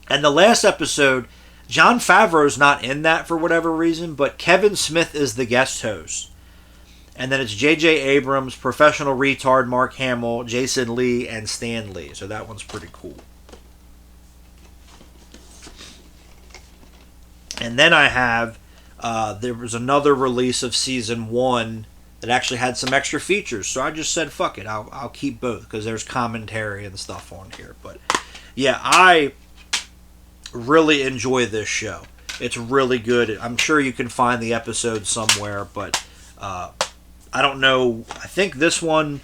And the last episode, Jon Favreau's not in that for whatever reason, but Kevin Smith is the guest host. And then it's J.J. Abrams, Professional Retard Mark Hamill, Jason Lee, and Stan Lee. So that one's pretty cool. And then I have, there was another release of season 1 that actually had some extra features. So I just said, fuck it, I'll keep both because there's commentary and stuff on here. But yeah, I really enjoy this show. It's really good. I'm sure you can find the episode somewhere, but I don't know. I think this one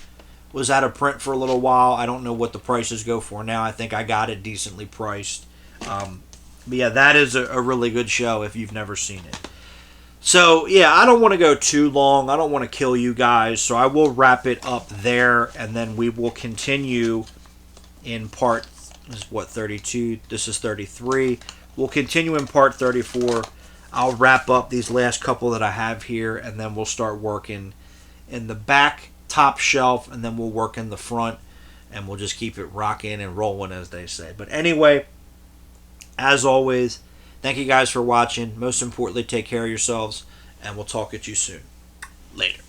was out of print for a little while. I don't know what the prices go for now. I think I got it decently priced. But yeah, that is a really good show if you've never seen it. So yeah, I don't want to go too long. I don't want to kill you guys. So I will wrap it up there, and then we will continue in part, this is what, 32? This is 33. We'll continue in part 34. I'll wrap up these last couple that I have here, and then we'll start working in the back top shelf, and then we'll work in the front, and we'll just keep it rocking and rolling, as they say. But anyway, as always, thank you guys for watching. Most importantly, take care of yourselves, and we'll talk at you soon. Later.